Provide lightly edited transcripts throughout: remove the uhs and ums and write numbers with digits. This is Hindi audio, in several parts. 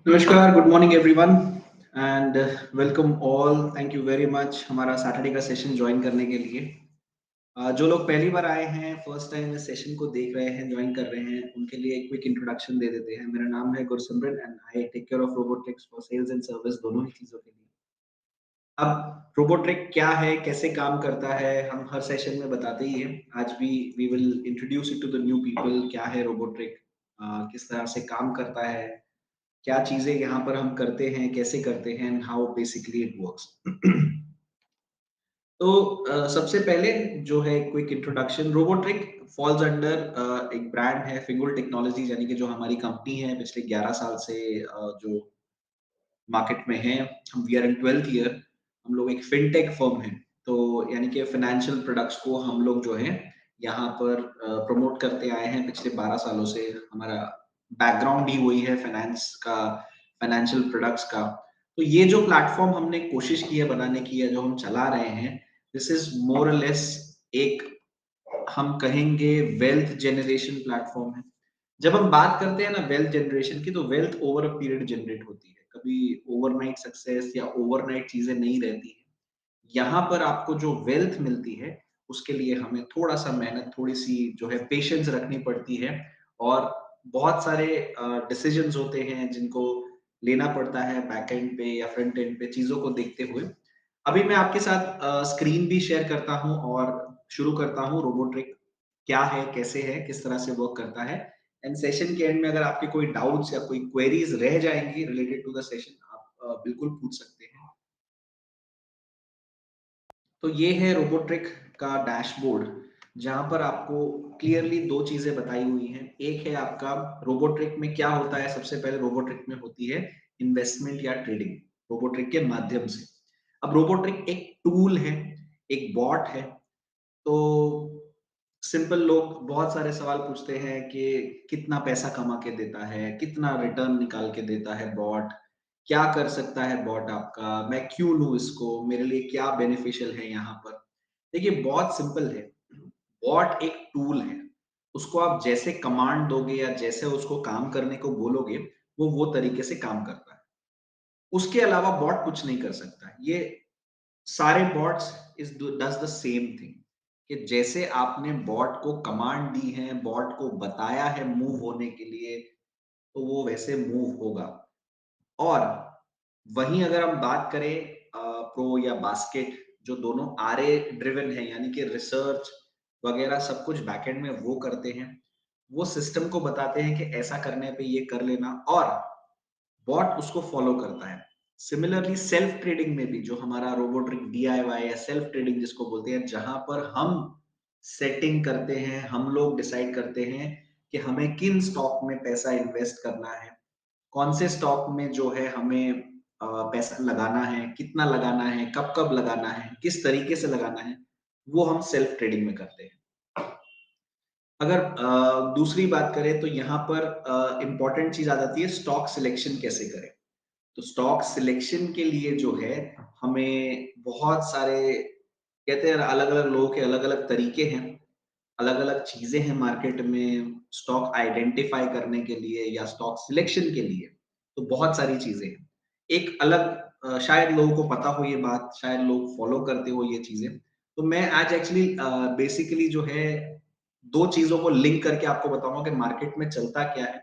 नमस्कार, good morning everyone and welcome all. Thank you very much हमारा सैटरडे का सेशन ज्वाइन करने के लिए। जो लोग पहली बार आए हैं, फर्स्ट टाइम इस सेशन को देख रहे हैं, ज्वाइन कर रहे हैं, उनके लिए एक क्विक इंट्रोडक्शन दे देते हैं। मेरा नाम है Gursimran and I take care of robotics for sales and service, दोनों ही चीजों के लिए। अब रोबोट्रिक क्या है, कैसे काम करता है, हम हर सेशन में बताते ही हैं। आज भी we will introduce it to the new people. क्या है रोबोट्रिक, किस तरह से काम करता है, क्या चीजें यहाँ पर हम करते हैं, कैसे करते हैं, and how basically it works. तो सबसे पहले जो है क्विक इंट्रोडक्शन, रोबोट्रिक फॉल्स अंडर एक ब्रांड है फिंगुल टेक्नोलॉजीज, यानी कि जो हमारी कंपनी है पिछले 11 साल से जो मार्केट में है। हम we are in 12th year. हम लोग एक फिनटेक फर्म है, तो यानी कि फाइनेंशियल प्रोडक्ट्स को हम लोग जो है यहाँ पर प्रमोट करते आए हैं पिछले 12 सालों से। हमारा बैकग्राउंड ही वही है, फाइनेंस का, फाइनेंशियल प्रोडक्ट्स का। तो ये जो प्लेटफॉर्म हमने कोशिश की है बनाने की, है जो हम चला रहे हैं, दिस इज मोर लेस एक, हम कहेंगे, वेल्थ जनरेशन प्लेटफॉर्म है। जब हम बात करते हैं ना वेल्थ जनरेशन की, तो wealth over a period generate होती है, कभी ओवरनाइट सक्सेस या ओवरनाइट चीजें नहीं रहती है। यहाँ पर आपको जो वेल्थ मिलती है, उसके लिए हमें थोड़ा सा मेहनत, थोड़ी सी जो है पेशेंस रखनी पड़ती है, और बहुत सारे डिसीजंस होते हैं जिनको लेना पड़ता है बैक एंड पे या फ्रंट एंड पे, चीजों को देखते हुए। अभी मैं आपके साथ स्क्रीन भी शेयर करता हूँ और शुरू करता हूँ रोबोट्रिक क्या है, कैसे है, किस तरह से वर्क करता है। एंड सेशन के एंड में अगर आपके कोई डाउट्स या कोई क्वेरीज रह जाएंगी रिलेटेड टू द सेशन, आप बिल्कुल पूछ सकते हैं। तो ये है रोबोट्रिक का डैशबोर्ड, जहां पर आपको क्लियरली दो चीजें बताई हुई हैं। एक है आपका रोबोट्रिक में क्या होता है। सबसे पहले रोबोट्रिक में होती है इन्वेस्टमेंट या ट्रेडिंग, रोबोट्रिक के माध्यम से। अब रोबोट्रिक एक टूल है, एक बॉट है। तो सिंपल लोग बहुत सारे सवाल पूछते हैं कि कितना पैसा कमा के देता है, कितना रिटर्न निकाल के देता है बॉट, क्या कर सकता है बॉट आपका, मैं क्यों लूं इसको, मेरे लिए क्या बेनिफिशियल है यहाँ पर। देखिए बहुत सिंपल है, बॉट एक टूल है। उसको आप जैसे कमांड दोगे या जैसे उसको काम करने को बोलोगे, वो तरीके से काम करता है। उसके अलावा बॉट कुछ नहीं कर सकता। ये सारे bots is does the same thing, कि जैसे आपने बॉट को कमांड दी है, बॉट को बताया है मूव होने के लिए, तो वो वैसे मूव होगा। और वहीं अगर हम बात करें प्रो या बास्केट, जो दोनों आरए ड्रिवन है, यानी कि रिसर्च वगैरह सब कुछ बैकएंड में वो करते हैं। वो सिस्टम को बताते हैं कि ऐसा करने पे ये कर लेना, और बॉट उसको फॉलो करता है। सिमिलरली सेल्फ ट्रेडिंग में भी, जो हमारा रोबोट्रिक डीआईवाई या सेल्फ ट्रेडिंग जिसको बोलते हैं, जहां पर हम सेटिंग करते हैं, हम लोग डिसाइड करते हैं कि हमें किन स्टॉक में पैसा इन्वेस्ट करना है, कौन से स्टॉक में जो है हमें पैसा लगाना है, कितना लगाना है, कब कब लगाना है, किस तरीके से लगाना है, वो हम सेल्फ ट्रेडिंग में करते हैं। अगर दूसरी बात करें तो यहाँ पर इंपॉर्टेंट चीज आ जाती है, स्टॉक सिलेक्शन कैसे करें। तो स्टॉक सिलेक्शन के लिए जो है, हमें बहुत सारे, कहते हैं अलग अलग लोगों के अलग अलग तरीके हैं, अलग अलग चीजें हैं मार्केट में स्टॉक आइडेंटिफाई करने के लिए या स्टॉक सिलेक्शन के लिए। तो बहुत सारी चीजें हैं। एक अलग शायद लोगों को पता हो ये बात, शायद लोग फॉलो करते हो ये चीजें। तो मैं आज एक्चुअली बेसिकली जो है दो चीजों को लिंक करके आपको बताऊंगा कि मार्केट में चलता क्या है,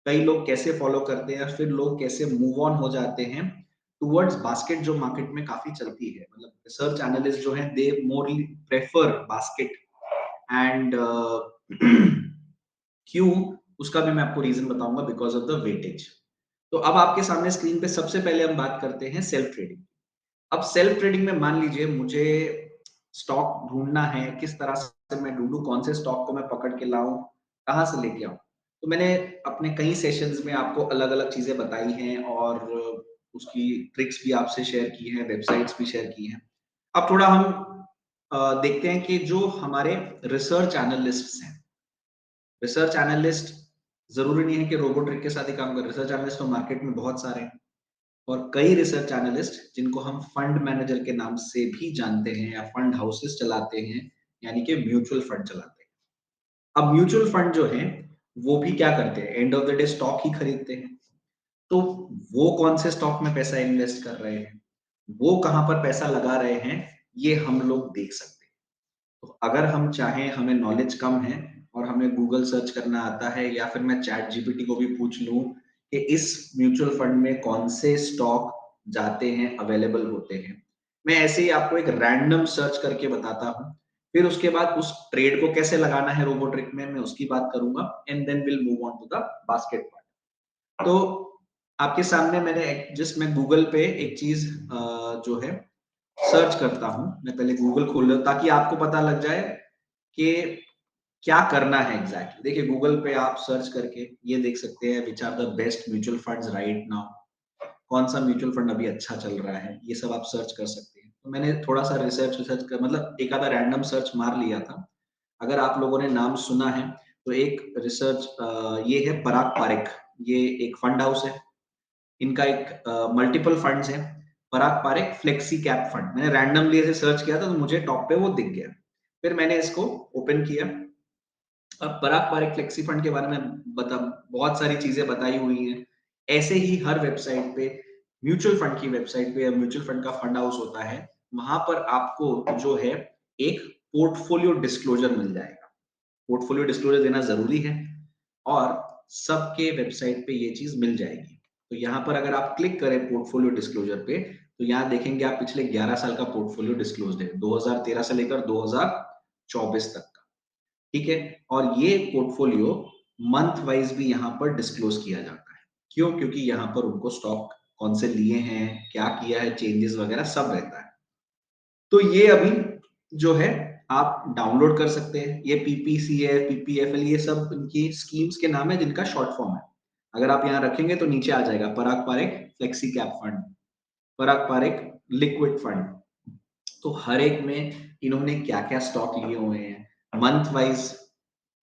कई लोग कैसे फॉलो करते हैं, फिर लोग कैसे मूव ऑन हो जाते हैं टुवर्ड्स बास्केट, जो मार्केट में काफी चलती है। मतलब रिसर्च एनालिस्ट जो है, दे मोरली प्रेफर बास्केट। एंड क्यों, उसका भी मैं आपको रीजन बताऊंगा, बिकॉज ऑफ द वेटेज। तो अब आपके सामने स्क्रीन पे सबसे पहले हम बात करते हैं सेल्फ ट्रेडिंग। अब सेल्फ ट्रेडिंग में मान लीजिए मुझे स्टॉक ढूंढना है, किस तरह से मैं ढूंढूं, कौन से स्टॉक को मैं पकड़ के लाऊं, कहां से लेके आऊं। तो मैंने अपने कई सेशंस में आपको अलग अलग चीजें बताई हैं, और उसकी ट्रिक्स भी आपसे शेयर की हैं, वेबसाइट्स भी शेयर की हैं। अब थोड़ा हम देखते हैं कि जो हमारे रिसर्च एनालिस्ट्स हैं, रिसर्च एनालिस्ट जरूरी नहीं है कि रोबोट्रिक के साथ ही काम कर। रिसर्च एनालिस्ट तो मार्केट में बहुत सारे हैं, और कई रिसर्च एनालिस्ट जिनको हम फंड मैनेजर के नाम से भी जानते हैं या फंड हाउसेस चलाते हैं, यानी कि म्यूचुअल फंड चलाते हैं। अब म्यूचुअल फंड जो है, वो भी क्या करते हैं, end of the day stock ही खरीदते हैं। तो वो कौन से स्टॉक में पैसा इन्वेस्ट कर रहे हैं, वो कहां पर पैसा लगा रहे हैं, ये हम लोग देख सकते हैं। तो अगर हम चाहें, हमें नॉलेज कम है और हमें गूगल सर्च करना आता है, या फिर मैं चैट जीपीटी को भी पूछ लूं कि इस म्यूचुअल फंड में कौन से स्टॉक जाते हैं, अवेलेबल होते हैं, मैं ऐसे ही आपको एक रैंडम सर्च करके बताता हूं। फिर उसके बाद उस ट्रेड को कैसे लगाना है रोबोट्रिक में, मैं उसकी बात करूंगा, and then will move on to the basket part. तो आपके सामने मैंने जिस मैं गूगल पे एक चीज जो है सर्च करता हूं, मैं पहले गूगल खोल लेता ताकि आपको पता लग जाए कि क्या करना है एग्जैक्टली। देखिए गूगल पे आप सर्च करके ये देख सकते हैं which are the best mutual funds right now, कौन सा म्यूचुअल फंड अभी अच्छा चल रहा है, ये सब आप सर्च कर सकते हैं। तो मैंने थोड़ा सा रिसर्च रिसर्च कर, मतलब एक आधा रैंडम सर्च मार लिया था। अगर आप लोगों ने नाम सुना है तो एक रिसर्च ये है पराग पारेख, ये एक फंड हाउस है, इनका एक मल्टीपल फंड्स है, पराग पारेख फ्लेक्सी कैप फंड। मैंने रैंडमली ऐसे सर्च किया था तो मुझे टॉप पे वो दिख गया। फिर मैंने इसको ओपन किया। अब पराग पारेख फ्लेक्सी फंड के बारे में बता, बहुत सारी चीजें बताई हुई हैं। ऐसे ही हर वेबसाइट पे, म्यूचुअल फंड की वेबसाइट पे या म्यूचुअल फंड का फंड हाउस होता है, वहां पर आपको जो है एक पोर्टफोलियो डिस्क्लोजर मिल जाएगा। पोर्टफोलियो डिस्क्लोजर देना जरूरी है और सबके वेबसाइट पे ये चीज मिल जाएगी। तो यहाँ पर अगर आप क्लिक करें पोर्टफोलियो डिस्क्लोजर पे, तो यहाँ देखेंगे आप पिछले 11 साल का पोर्टफोलियो डिस्क्लोज है, 2013 से लेकर 2024 तक का। ठीक है। और ये पोर्टफोलियो मंथ वाइज भी यहाँ पर डिस्क्लोज किया जाता है। क्यों? क्योंकि यहाँ पर उनको स्टॉक कौन से लिए हैं, क्या किया है, चेंजेस वगैरह सब रहता है। तो ये अभी जो है आप डाउनलोड कर सकते हैं। ये पीपीसीएफ, पीपीएफएल, ये सब इनकी स्कीम्स के नाम है जिनका शॉर्ट फॉर्म है। अगर आप यहाँ रखेंगे तो नीचे आ जाएगा पराग पारेख फ्लेक्सी कैप फंड, पराग पारेख लिक्विड फंड। तो हर एक में इन्होंने क्या क्या स्टॉक लिए हुए हैं मंथ वाइज,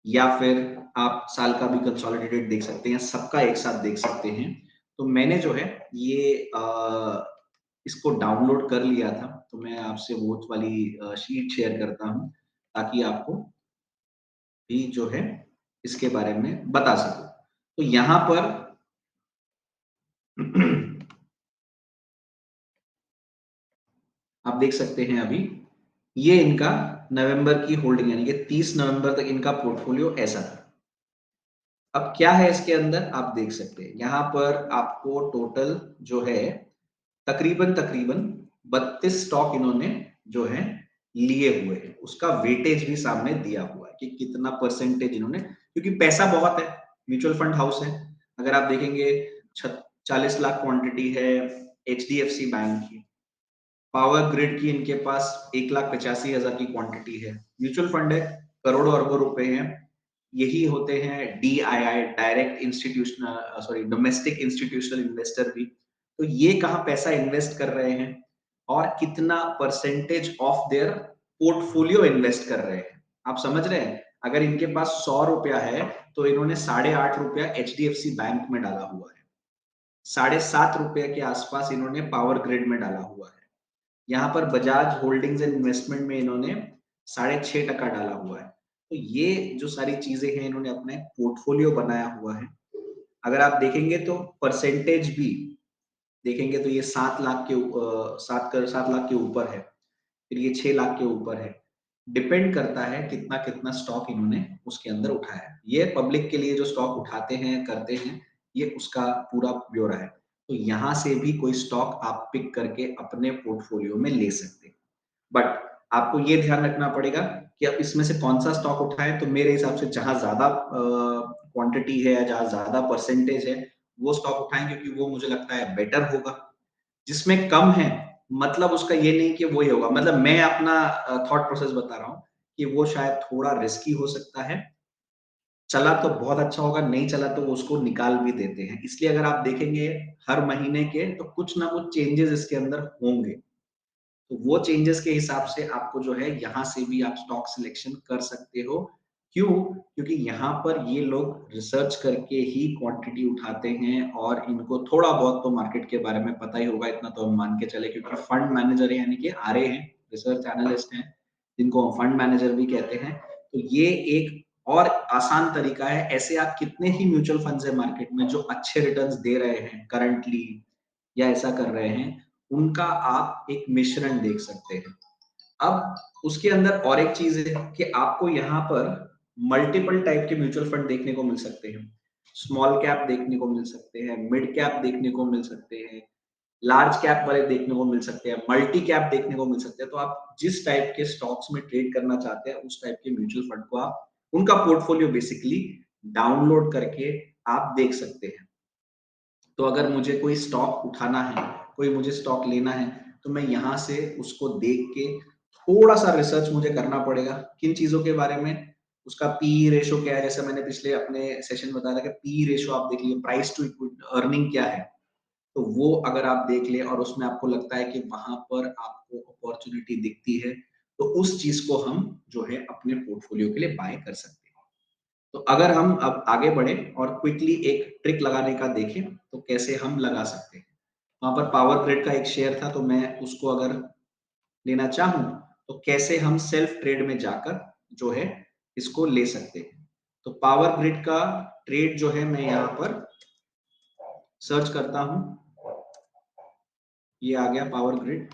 या फिर आप साल का भी कंसोलिडेटेड देख सकते हैं, सबका एक साथ देख सकते हैं। तो मैंने जो है ये इसको डाउनलोड कर लिया था, तो मैं आपसे वो वाली शीट शेयर करता हूं ताकि आपको भी जो है इसके बारे में बता सकूं। तो यहां पर आप देख सकते हैं अभी ये इनका नवंबर की होल्डिंग, यानी कि 30 नवंबर तक इनका पोर्टफोलियो ऐसा था। अब क्या है इसके अंदर आप देख सकते हैं, यहाँ पर आपको टोटल जो है तकरीबन तकरीबन 32 स्टॉक इन्होंने जो है लिए हुए हैं। उसका वेटेज भी सामने दिया हुआ है कि कितना परसेंटेज इन्होंने, क्योंकि पैसा बहुत है, म्यूचुअल फंड हाउस है। अगर आप देखेंगे 40 लाख क्वांटिटी है एचडीएफसी बैंक की, पावर ग्रिड की इनके पास 1,85,000 की क्वांटिटी है। म्यूचुअल फंड है, करोड़ों अरबों रुपए हैं। यही होते हैं DII, direct institutional, sorry domestic institutional investor भी। तो ये कहाँ पैसा इन्वेस्ट कर रहे हैं और कितना percentage of their portfolio invest कर रहे हैं, आप समझ रहे हैं। अगर इनके पास 100 रुपया है तो इन्होंने 8.5 रुपया एचडीएफसी बैंक में डाला हुआ है, 7.5 रुपए के आसपास इन्होंने पावर ग्रिड में डाला हुआ है। यहाँ पर बजाज होल्डिंग्स एंड इन्वेस्टमेंट में इन्होंने 6.5% डाला हुआ है। तो ये जो सारी चीजें हैं इन्होंने अपने पोर्टफोलियो बनाया हुआ है। अगर आप देखेंगे तो परसेंटेज भी देखेंगे तो ये 7 लाख के ऊपर है, फिर ये 6 लाख के ऊपर है। डिपेंड करता है कितना कितना स्टॉक इन्होंने उसके अंदर उठाया है। ये पब्लिक के लिए जो स्टॉक उठाते हैं करते हैं, ये उसका पूरा ब्यौरा है। तो यहाँ से भी कोई स्टॉक आप पिक करके अपने पोर्टफोलियो में ले सकते हैं। बट आपको ये ध्यान रखना पड़ेगा कि अब इसमें से कौन सा स्टॉक उठाएं। तो मेरे हिसाब से जहां ज्यादा क्वांटिटी है या जहां ज्यादा परसेंटेज है वो स्टॉक उठाएं, क्योंकि वो मुझे लगता है बेटर होगा। जिसमें कम है मतलब उसका ये नहीं कि वो ही होगा, मतलब मैं अपना थॉट प्रोसेस बता रहा हूँ कि वो शायद थोड़ा रिस्की हो सकता है। चला तो बहुत अच्छा होगा, नहीं चला तो उसको निकाल भी देते हैं। इसलिए अगर आप देखेंगे हर महीने के तो कुछ ना कुछ चेंजेस इसके अंदर होंगे। तो वो चेंजेस के हिसाब से आपको जो है यहाँ से भी आप स्टॉक सिलेक्शन कर सकते हो। क्यों? क्योंकि यहाँ पर ये लोग रिसर्च करके ही क्वांटिटी उठाते हैं और इनको थोड़ा बहुत तो मार्केट के बारे में पता ही होगा, इतना तो हम मान के चले, क्योंकि फंड मैनेजर है, यानी कि आरए हैं, रिसर्च एनालिस्ट हैं, जिनको हम फंड मैनेजर भी कहते हैं। तो ये एक और आसान तरीका है। ऐसे आप कितने ही म्यूचुअल फंड्स है मार्केट में जो अच्छे रिटर्न्स दे रहे हैं करंटली या ऐसा कर रहे हैं, उनका आप एक मिश्रण देख सकते हैं। अब उसके अंदर और एक चीज है कि आपको यहाँ पर मल्टीपल टाइप के म्यूचुअल फंड देखने को मिल सकते हैं। स्मॉल कैप देखने को मिल सकते हैं, मिड कैप देखने को मिल सकते हैं, लार्ज कैप वाले देखने को मिल सकते हैं, मल्टी कैप देखने को मिल सकते हैं। तो आप जिस टाइप के स्टॉक्स में ट्रेड करना चाहते हैं उस टाइप के म्यूचुअल फंड को आप उनका पोर्टफोलियो बेसिकली डाउनलोड करके आप देख सकते हैं। तो अगर मुझे कोई स्टॉक उठाना है, कोई मुझे स्टॉक लेना है, तो मैं यहाँ से उसको देख के थोड़ा सा रिसर्च मुझे करना पड़ेगा किन चीजों के बारे में, उसका पी रेशो क्या है। जैसे मैंने पिछले अपने सेशन में बताया था कि पी रेशो आप देख लीजिए, प्राइस टू अर्निंग क्या है। तो वो अगर आप देख ले और उसमें आपको लगता है कि वहां पर आपको अपॉर्चुनिटी दिखती है, तो उस चीज को हम जो है अपने पोर्टफोलियो के लिए बाय कर सकते हैं। तो अगर हम अब आगे बढ़े और क्विकली एक ट्रिक लगाने का देखें तो कैसे हम लगा सकते हैं। वहां पर पावर ग्रिड का एक शेयर था, तो मैं उसको अगर लेना चाहूं तो कैसे हम सेल्फ ट्रेड में जाकर जो है इसको ले सकते हैं। तो पावर ग्रिड का ट्रेड जो है मैं यहाँ पर सर्च करता हूं, ये आ गया पावर ग्रिड।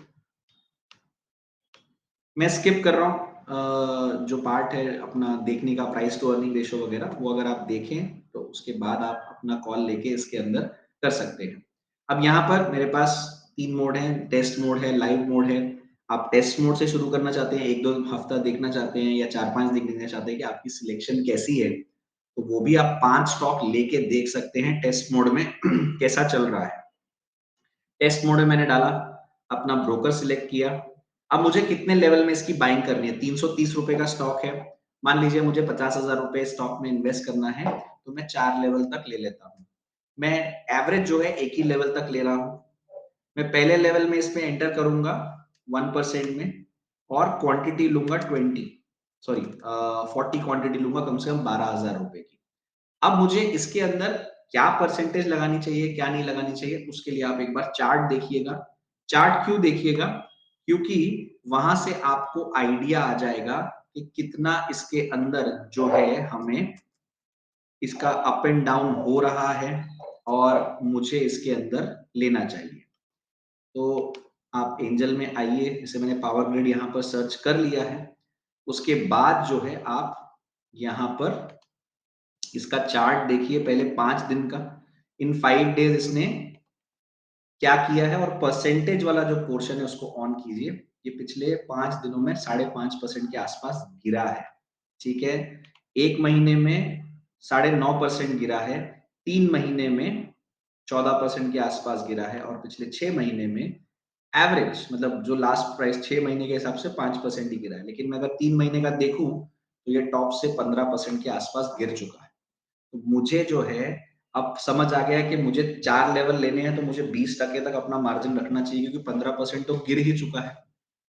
मैं स्किप कर रहा हूँ जो पार्ट है अपना देखने का प्राइस टू अर्निंग रेशो वगैरह, वो अगर आप देखें तो उसके बाद आप अपना कॉल लेके इसके अंदर कर सकते हैं। अब यहाँ पर मेरे पास 3 मोड है, टेस्ट मोड है, लाइव मोड है। आप टेस्ट मोड से शुरू करना चाहते हैं, 1-2 हफ्ता देखना चाहते हैं या 4-5 दिन देखना चाहते हैं कि आपकी सिलेक्शन कैसी है, तो वो भी आप 5 स्टॉक लेके देख सकते हैं टेस्ट मोड में कैसा चल रहा है। टेस्ट मोड में मैंने डाला, अपना ब्रोकर सिलेक्ट किया। अब मुझे कितने लेवल में इसकी बाइंग करनी है, 330 रुपए का स्टॉक है, मान लीजिए मुझे 50,000 रुपए स्टॉक में इन्वेस्ट करना है, तो मैं 4 लेवल तक ले लेता हूँ। मैं एवरेज जो है एक ही लेवल तक ले रहा हूँ। मैं पहले लेवल में इसमें एंटर करूंगा 1% में और क्वांटिटी लूंगा 40 क्वांटिटी लूंगा, कम से कम 12,000 रुपए की। अब मुझे इसके अंदर क्या परसेंटेज लगानी चाहिए, क्या नहीं लगानी चाहिए, उसके लिए आप एक बार चार्ट देखिएगा। चार्ट क्यों देखिएगा? क्योंकि वहां से आपको आइडिया आ जाएगा कि कितना इसके अंदर जो है हमें इसका अप एंड डाउन हो रहा है और मुझे इसके अंदर लेना चाहिए। तो आप एंजल में आइए, जैसे मैंने पावर ग्रिड यहाँ पर सर्च कर लिया है। उसके बाद जो है आप यहाँ पर इसका चार्ट देखिए, पहले 5 दिन का। इन 5 डेज इसने क्या किया है और परसेंटेज वाला जो पोर्शन है उसको ऑन कीजिए। ये पिछले 5 दिनों में 5.5% के आसपास गिरा है। ठीक है, 1 महीने में 9.5% गिरा है, 3 महीने में 14% के आसपास गिरा है और पिछले 6 महीने में एवरेज मतलब जो लास्ट प्राइस 6 महीने के हिसाब से 5% ही गिरा है। लेकिन मैं अगर 3 महीने का देखूं तो ये टॉप से 15% के आसपास गिर चुका है। तो मुझे जो है अब समझ आ गया है कि मुझे 4 लेवल लेने हैं, तो मुझे 20% तक अपना मार्जिन रखना चाहिए, क्योंकि 15% तो गिर ही चुका है।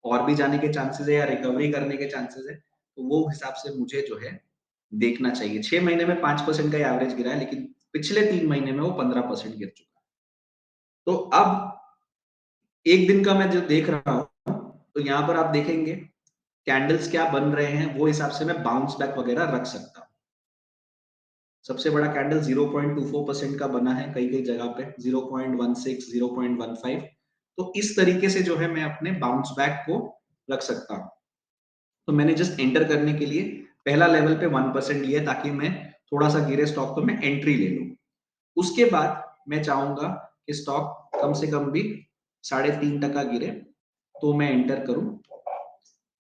और भी जाने के चांसेस है या रिकवरी करने के चांसेस है, तो वो हिसाब से मुझे जो है देखना चाहिए। 6 महीने में 5% का एवरेज गिरा है, लेकिन पिछले 3 महीने में वो 15% गिर चुका है। तो अब एक दिन का मैं जो देख रहा हूँ, तो यहाँ पर आप देखेंगे कैंडल्स क्या बन रहे हैं, वो हिसाब से मैं बाउंस बैक वगैरह रख सकता हूँ। सबसे बड़ा कैंडल 0.24% का बना है कई कई जगह पे, 0.16, 0.15। तो इस तरीके से जो है मैं अपने बाउंस बैक को रख सकता हूँ। तो मैंने जस्ट एंटर करने के लिए पहला लेवल पे 1% लिया, ताकि मैं थोड़ा सा गिरे स्टॉक तो मैं एंट्री ले लूँ। उसके बाद मैं चाहूंगा कि स्टॉक कम से कम भी 3.5% गिरे, तो मैं एंटर करूं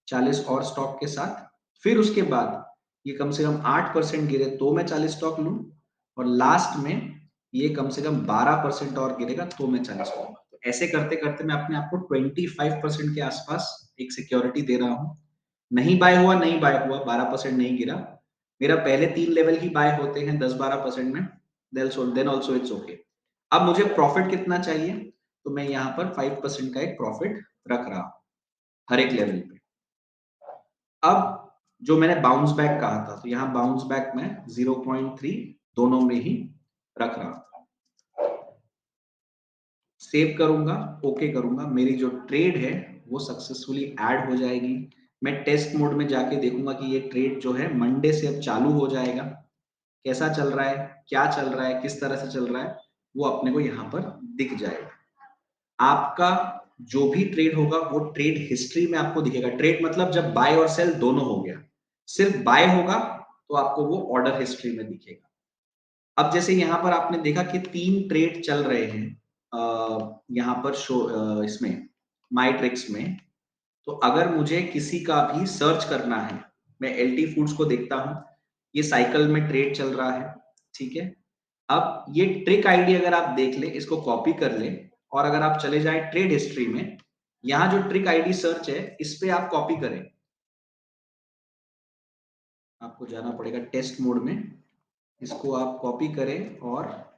40 और स्टॉक के साथ। फिर उसके बाद ये कम से कम 8% गिरे तो मैं 40 स्टॉक लूं, और लास्ट में ये कम से कम 12% और गिरेगा तो मैं 40 लूंगा। तो ऐसे करते करते मैं अपने आप को 25% के आसपास एक सिक्योरिटी दे रहा हूं। नहीं बाय हुआ, नहीं बाय हुआ, 12% नहीं गिरा, मेरा पहले 3 लेवल ही बाय होते हैं 10-12% में, देन ऑल्सो इट्स ओके। अब मुझे प्रॉफिट कितना चाहिए, तो मैं यहाँ पर 5% का एक प्रॉफिट रख रहा हूं हर एक लेवल पे। अब जो मैंने बाउंस बैक कहा था, तो यहाँ बाउंस बैक मैं 0.3 दोनों में ही रख रहा हूं। सेव करूंगा, ओके करूंगा, मेरी जो ट्रेड है वो सक्सेसफुली ऐड हो जाएगी। मैं टेस्ट मोड में जाके देखूंगा कि ये ट्रेड जो है मंडे से अब चालू हो जाएगा, कैसा चल रहा है, क्या चल रहा है, किस तरह से चल रहा है, वो अपने को यहाँ पर दिख जाएगा। आपका जो भी ट्रेड होगा वो ट्रेड हिस्ट्री में आपको दिखेगा। ट्रेड मतलब जब बाय और सेल दोनों हो गया, सिर्फ बाय होगा तो आपको वो ऑर्डर हिस्ट्री में दिखेगा। अब जैसे यहाँ पर आपने देखा कि 3 ट्रेड चल रहे हैं यहाँ पर इसमें माइट्रिक्स में। तो अगर मुझे किसी का भी सर्च करना है, मैं एलटी फूड्स को देखता हूं, ये साइकिल में ट्रेड चल रहा है, ठीक है। अब ये ट्रिक आईडी अगर आप देख ले, इसको कॉपी कर ले, और अगर आप चले जाए ट्रेड हिस्ट्री में, यहाँ जो ट्रिक आईडी सर्च है इस पे आप कॉपी करें। आपको जाना पड़ेगा टेस्ट मोड में, इसको आप कॉपी करें और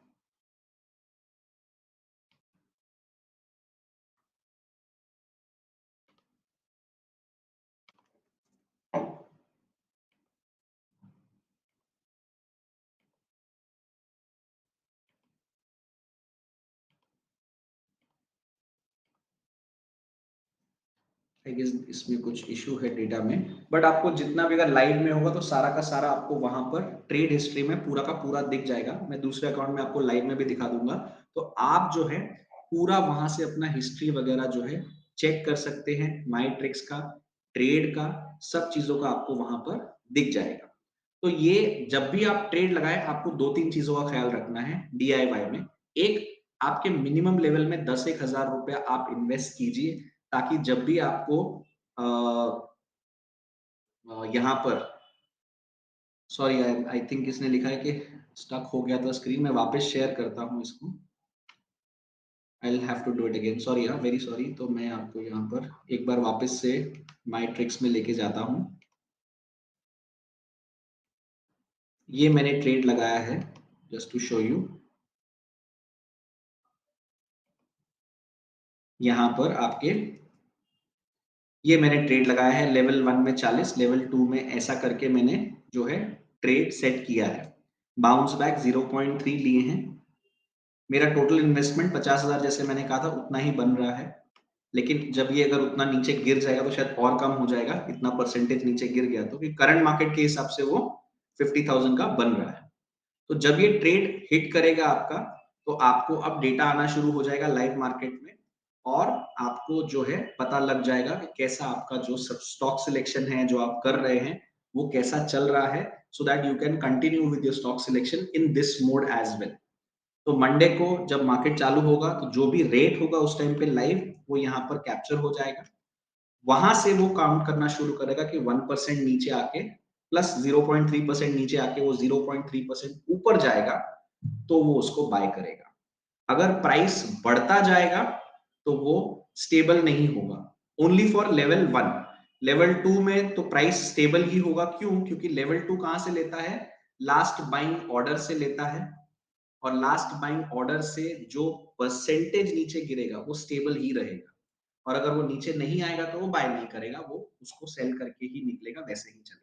आई गेस इसमें कुछ इशू है डेटा में, बट आपको जितना भी अगर लाइव में होगा तो सारा का सारा आपको वहां पर ट्रेड हिस्ट्री में पूरा का पूरा दिख जाएगा। मैं दूसरे अकाउंट में आपको लाइव में भी दिखा दूंगा, तो आप जो है पूरा वहां से अपना हिस्ट्री वगैरह जो है चेक कर सकते हैं। माई ट्रिक्स का, ट्रेड का, सब चीजों का आपको वहां पर दिख जाएगा। तो ये जब भी आप ट्रेड लगाए, आपको 2-3 चीजों का ख्याल रखना है डीआईवाई में। एक, आपके मिनिमम लेवल में 10-1 हजार रुपया आप इन्वेस्ट कीजिए, ताकि जब भी आपको यहाँ पर, सॉरी आई थिंक इसने लिखा है कि स्टक हो गया था स्क्रीन में, वापस शेयर करता हूँ इसको। I will have to do it again, sorry यार, वेरी सॉरी। तो मैं आपको यहाँ पर एक बार वापस से माई ट्रिक्स में लेके जाता हूँ। ये मैंने ट्रेड लगाया है जस्ट टू शो यू। यहाँ पर आपके ये मैंने ट्रेड लगाया है लेवल 1 में 40, लेवल 2 में ऐसा करके मैंने जो है ट्रेड सेट किया है। बाउंस बैक 0.3 लिए हैं। मेरा टोटल इन्वेस्टमेंट 50,000 जैसे मैंने कहा था उतना ही बन रहा है, लेकिन जब ये अगर उतना नीचे गिर जाएगा तो शायद और कम हो जाएगा, इतना परसेंटेज नीचे गिर गया तो, कि करंट मार्केट के हिसाब से वो 50,000 का बन रहा है। तो जब ये ट्रेड हिट करेगा आपका, तो आपको अब डेटा आना शुरू हो जाएगा लाइव मार्केट में, और आपको जो है पता लग जाएगा कि कैसा आपका जो स्टॉक सिलेक्शन है जो आप कर रहे हैं वो कैसा चल रहा है, so that you can continue with your stock selection in this mode as well. तो मंडे को जब मार्केट चालू होगा तो जो भी रेट होगा उस टाइम पे लाइव वो यहाँ पर कैप्चर हो जाएगा। वहां से वो काउंट करना शुरू करेगा कि 1% नीचे आके प्लस 0.3% नीचे आके वो 0.3% ऊपर जाएगा, तो वो उसको बाय करेगा। अगर प्राइस बढ़ता जाएगा तो वो स्टेबल नहीं होगा, ओनली फॉर लेवल 1। लेवल 2 में तो प्राइस स्टेबल ही होगा, क्यों? क्योंकि लेवल 2 कहां से लेता है? लास्ट बाइंग ऑर्डर से लेता है, और लास्ट बाइंग ऑर्डर से जो परसेंटेज नीचे गिरेगा वो स्टेबल ही रहेगा, और अगर वो नीचे नहीं आएगा तो वो बाय नहीं करेगा, वो उसको सेल करके ही निकलेगा, वैसे ही चलेगा।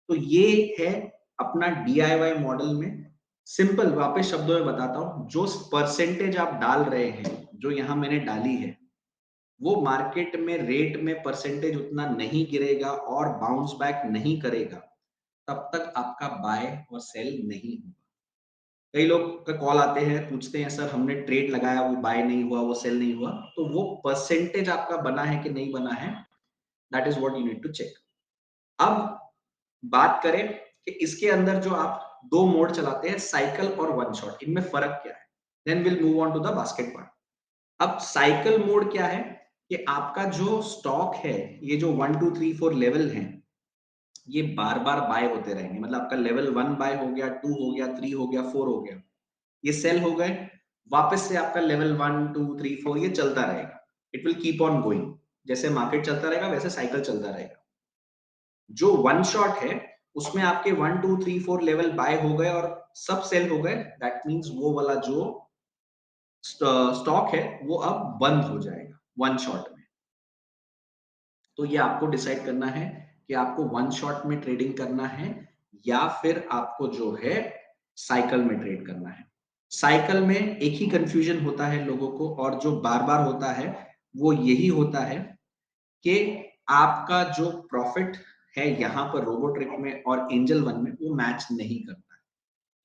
तो ये है अपना डीआईवाई मॉडल में। सिंपल वापस शब्दों में बताता हूं, जो परसेंटेज आप डाल रहे हैं, जो यहां मैंने डाली है, वो मार्केट में रेट में परसेंटेज उतना नहीं गिरेगा और बाउंस बैक नहीं करेगा, तब तक आपका बाय और सेल नहीं होगा। कई लोग का कॉल आते हैं, पूछते हैं सर हमने ट्रेड लगाया, वो बाय नहीं हुआ, वो सेल नहीं हुआ, तो वो परसेंटेज आपका बना है कि नहीं बना है, that is what you need to check. अब बात करें कि इसके अंदर जो आप दो मोड चलाते हैं, साइकिल और वन शॉट, इनमें फर्क क्या है? Then will move on to the basket part. अब साइकिल मोड क्या है कि आपका जो स्टॉक है, ये जो 1 2 3 4 लेवल हैं, ये बार बार बाय होते रहेंगे। मतलब आपका लेवल 1 बाय हो गया, 2 हो गया, 3 हो गया, 4 हो गया, ये सेल हो गए, वापस से आपका लेवल 1 2 3 4 ये चलता रहेगा। It will keep on going, जैसे मार्केट चलता रहेगा वैसे साइकिल चलता रहेगा। जो वन शॉट है उसमें आपके 1 2 3 4 लेवल बाय हो गए और सब सेल हो गए, दैट मींस वो वाला जो स्टॉक है वो अब बंद हो जाएगा वन शॉट में। तो ये आपको डिसाइड करना है कि आपको वन शॉट में ट्रेडिंग करना है या फिर आपको जो है साइकिल में ट्रेड करना है। साइकिल में एक ही कंफ्यूजन होता है लोगों को, और जो बार बार होता है वो यही होता है कि आपका जो प्रॉफिट है यहाँ पर रोबोट्रिक में और एंजल वन में वो मैच नहीं करता है।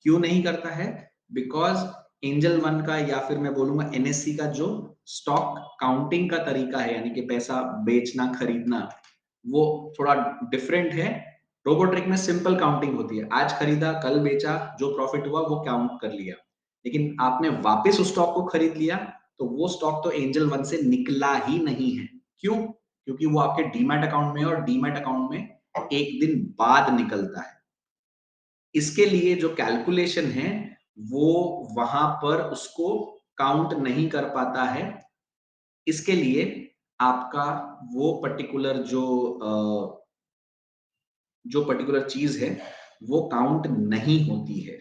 क्यों नहीं करता है? बिकॉज एंजल वन का या फिर मैं बोलूंगा एनएससी का जो स्टॉक काउंटिंग का तरीका है, यानी कि पैसा बेचना खरीदना, वो थोड़ा डिफरेंट है। रोबोट्रिक में सिंपल काउंटिंग होती है, आज खरीदा कल बेचा, जो प्रॉफिट हुआ वो काउंट कर लिया। लेकिन आपने वापस उस स्टॉक को खरीद लिया तो वो स्टॉक तो एंजल वन से निकला ही नहीं है। क्यों? क्योंकि वो आपके डीमैट अकाउंट में, और डीमैट अकाउंट में एक दिन बाद निकलता है। इसके लिए जो कैलकुलेशन है वो वहां पर उसको काउंट नहीं कर पाता है। इसके लिए आपका वो पर्टिकुलर जो पर्टिकुलर चीज है वो काउंट नहीं होती है।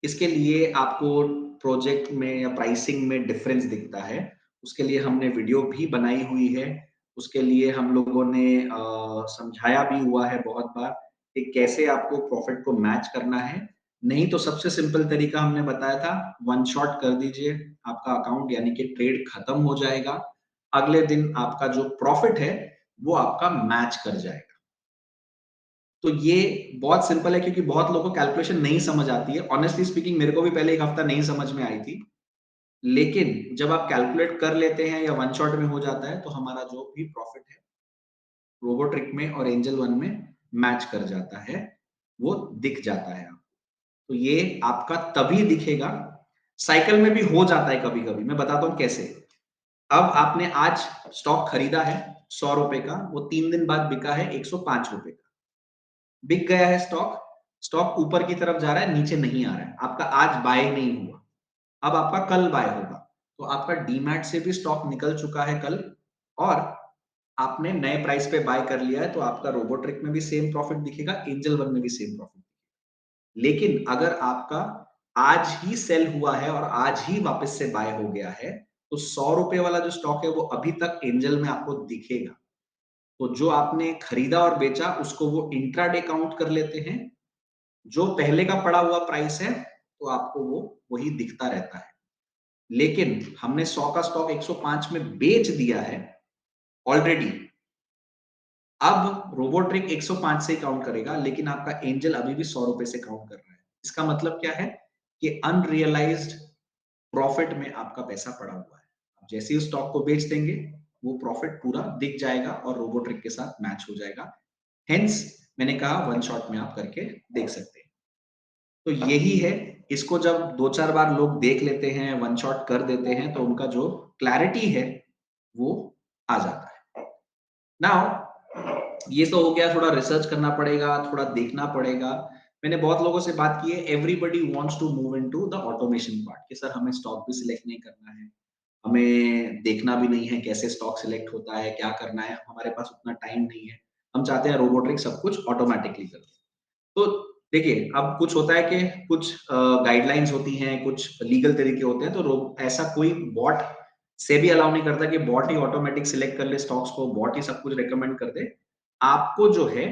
इसके लिए आपको प्रोजेक्ट में या प्राइसिंग में डिफरेंस दिखता है। उसके लिए हमने वीडियो भी बनाई हुई है। उसके लिए हम लोगों ने समझाया भी हुआ है बहुत बार कि कैसे आपको प्रॉफिट को मैच करना है। नहीं तो सबसे सिंपल तरीका हमने बताया था, वन शॉट कर दीजिए, आपका अकाउंट यानी कि ट्रेड खत्म हो जाएगा। अगले दिन आपका जो प्रॉफिट है वो आपका मैच कर जाएगा। तो ये बहुत सिंपल है, क्योंकि बहुत लोगों को कैलकुलेशन नहीं समझ आती है। ऑनेस्टली स्पीकिंग मेरे को भी पहले एक हफ्ता नहीं समझ में आई थी, लेकिन जब आप कैलकुलेट कर लेते हैं या वन शॉट में हो जाता है तो हमारा जो भी प्रॉफिट है रोबोट्रिक में और एंजल वन में मैच कर जाता है, वो दिख जाता है आपको। तो ये आपका तभी दिखेगा, साइकिल में भी हो जाता है कभी कभी। मैं बताता हूं कैसे। अब आपने आज स्टॉक खरीदा है 100 रुपए का, वो 3 दिन बाद बिका है 105 रुपए का। बिक गया है स्टॉक, स्टॉक ऊपर की तरफ जा रहा है, नीचे नहीं आ रहा है, आपका आज बाय नहीं हुआ। अब आपका कल बाय होगा, तो आपका डीमैट से भी स्टॉक निकल चुका है कल, और आपने नए प्राइस पे बाय कर लिया है, तो आपका रोबोट्रिक में भी सेम प्रॉफिट दिखेगा, एंजल वन में भी सेम प्रॉफिट। लेकिन अगर आपका आज ही सेल हुआ है और आज ही वापस से बाय हो गया है, तो 100 रुपए वाला जो स्टॉक है वो अभी तक एंजल में आपको दिखेगा। तो जो आपने खरीदा और बेचा उसको वो इंट्राडे काउंट कर लेते हैं, जो पहले का पड़ा हुआ प्राइस है तो आपको वो वही दिखता रहता है। लेकिन हमने 100 का स्टॉक 105 में बेच दिया है ऑलरेडी। अब रोबोट्रिक 105 से काउंट करेगा, लेकिन आपका एंजल अभी भी 100 रुपए से काउंट कर रहा है। इसका मतलब क्या है कि अनरियलाइज्ड प्रॉफिट में आपका पैसा पड़ा हुआ है। आप जैसे ही स्टॉक को बेच देंगे वो प्रॉफिट पूरा दिख जाएगा और रोबोट्रिक के साथ मैच हो जाएगा। हेंस मैंने कहा वन शॉट में आप करके देख सकते हैं। तो यही है, इसको जब 2-4 बार लोग देख लेते हैं, वन शॉट कर देते हैं, तो उनका जो क्लैरिटी है वो आ जाता है। नाउ ये तो हो गया, थोड़ा रिसर्च करना पड़ेगा, थोड़ा देखना पड़ेगा। मैंने बहुत लोगों से बात की है, everybody wants to move into the automation part कि सर हमें स्टॉक भी सिलेक्ट नहीं करना है, हमें देखना भी नहीं है कैसे स्टॉक सिलेक्ट होता है, क्या करना है, हमारे पास उतना टाइम नहीं है, हम चाहते हैं रोबोटिक सब कुछ ऑटोमेटिकली कर दे। तो देखिए, अब कुछ होता है कि कुछ गाइडलाइंस होती हैं, कुछ लीगल तरीके होते हैं, तो ऐसा कोई बॉट से भी अलाउ नहीं करता कि बॉट ही ऑटोमेटिक सिलेक्ट कर ले स्टॉक्स को, बॉट ही सब कुछ रिकमेंड कर दे। आपको जो है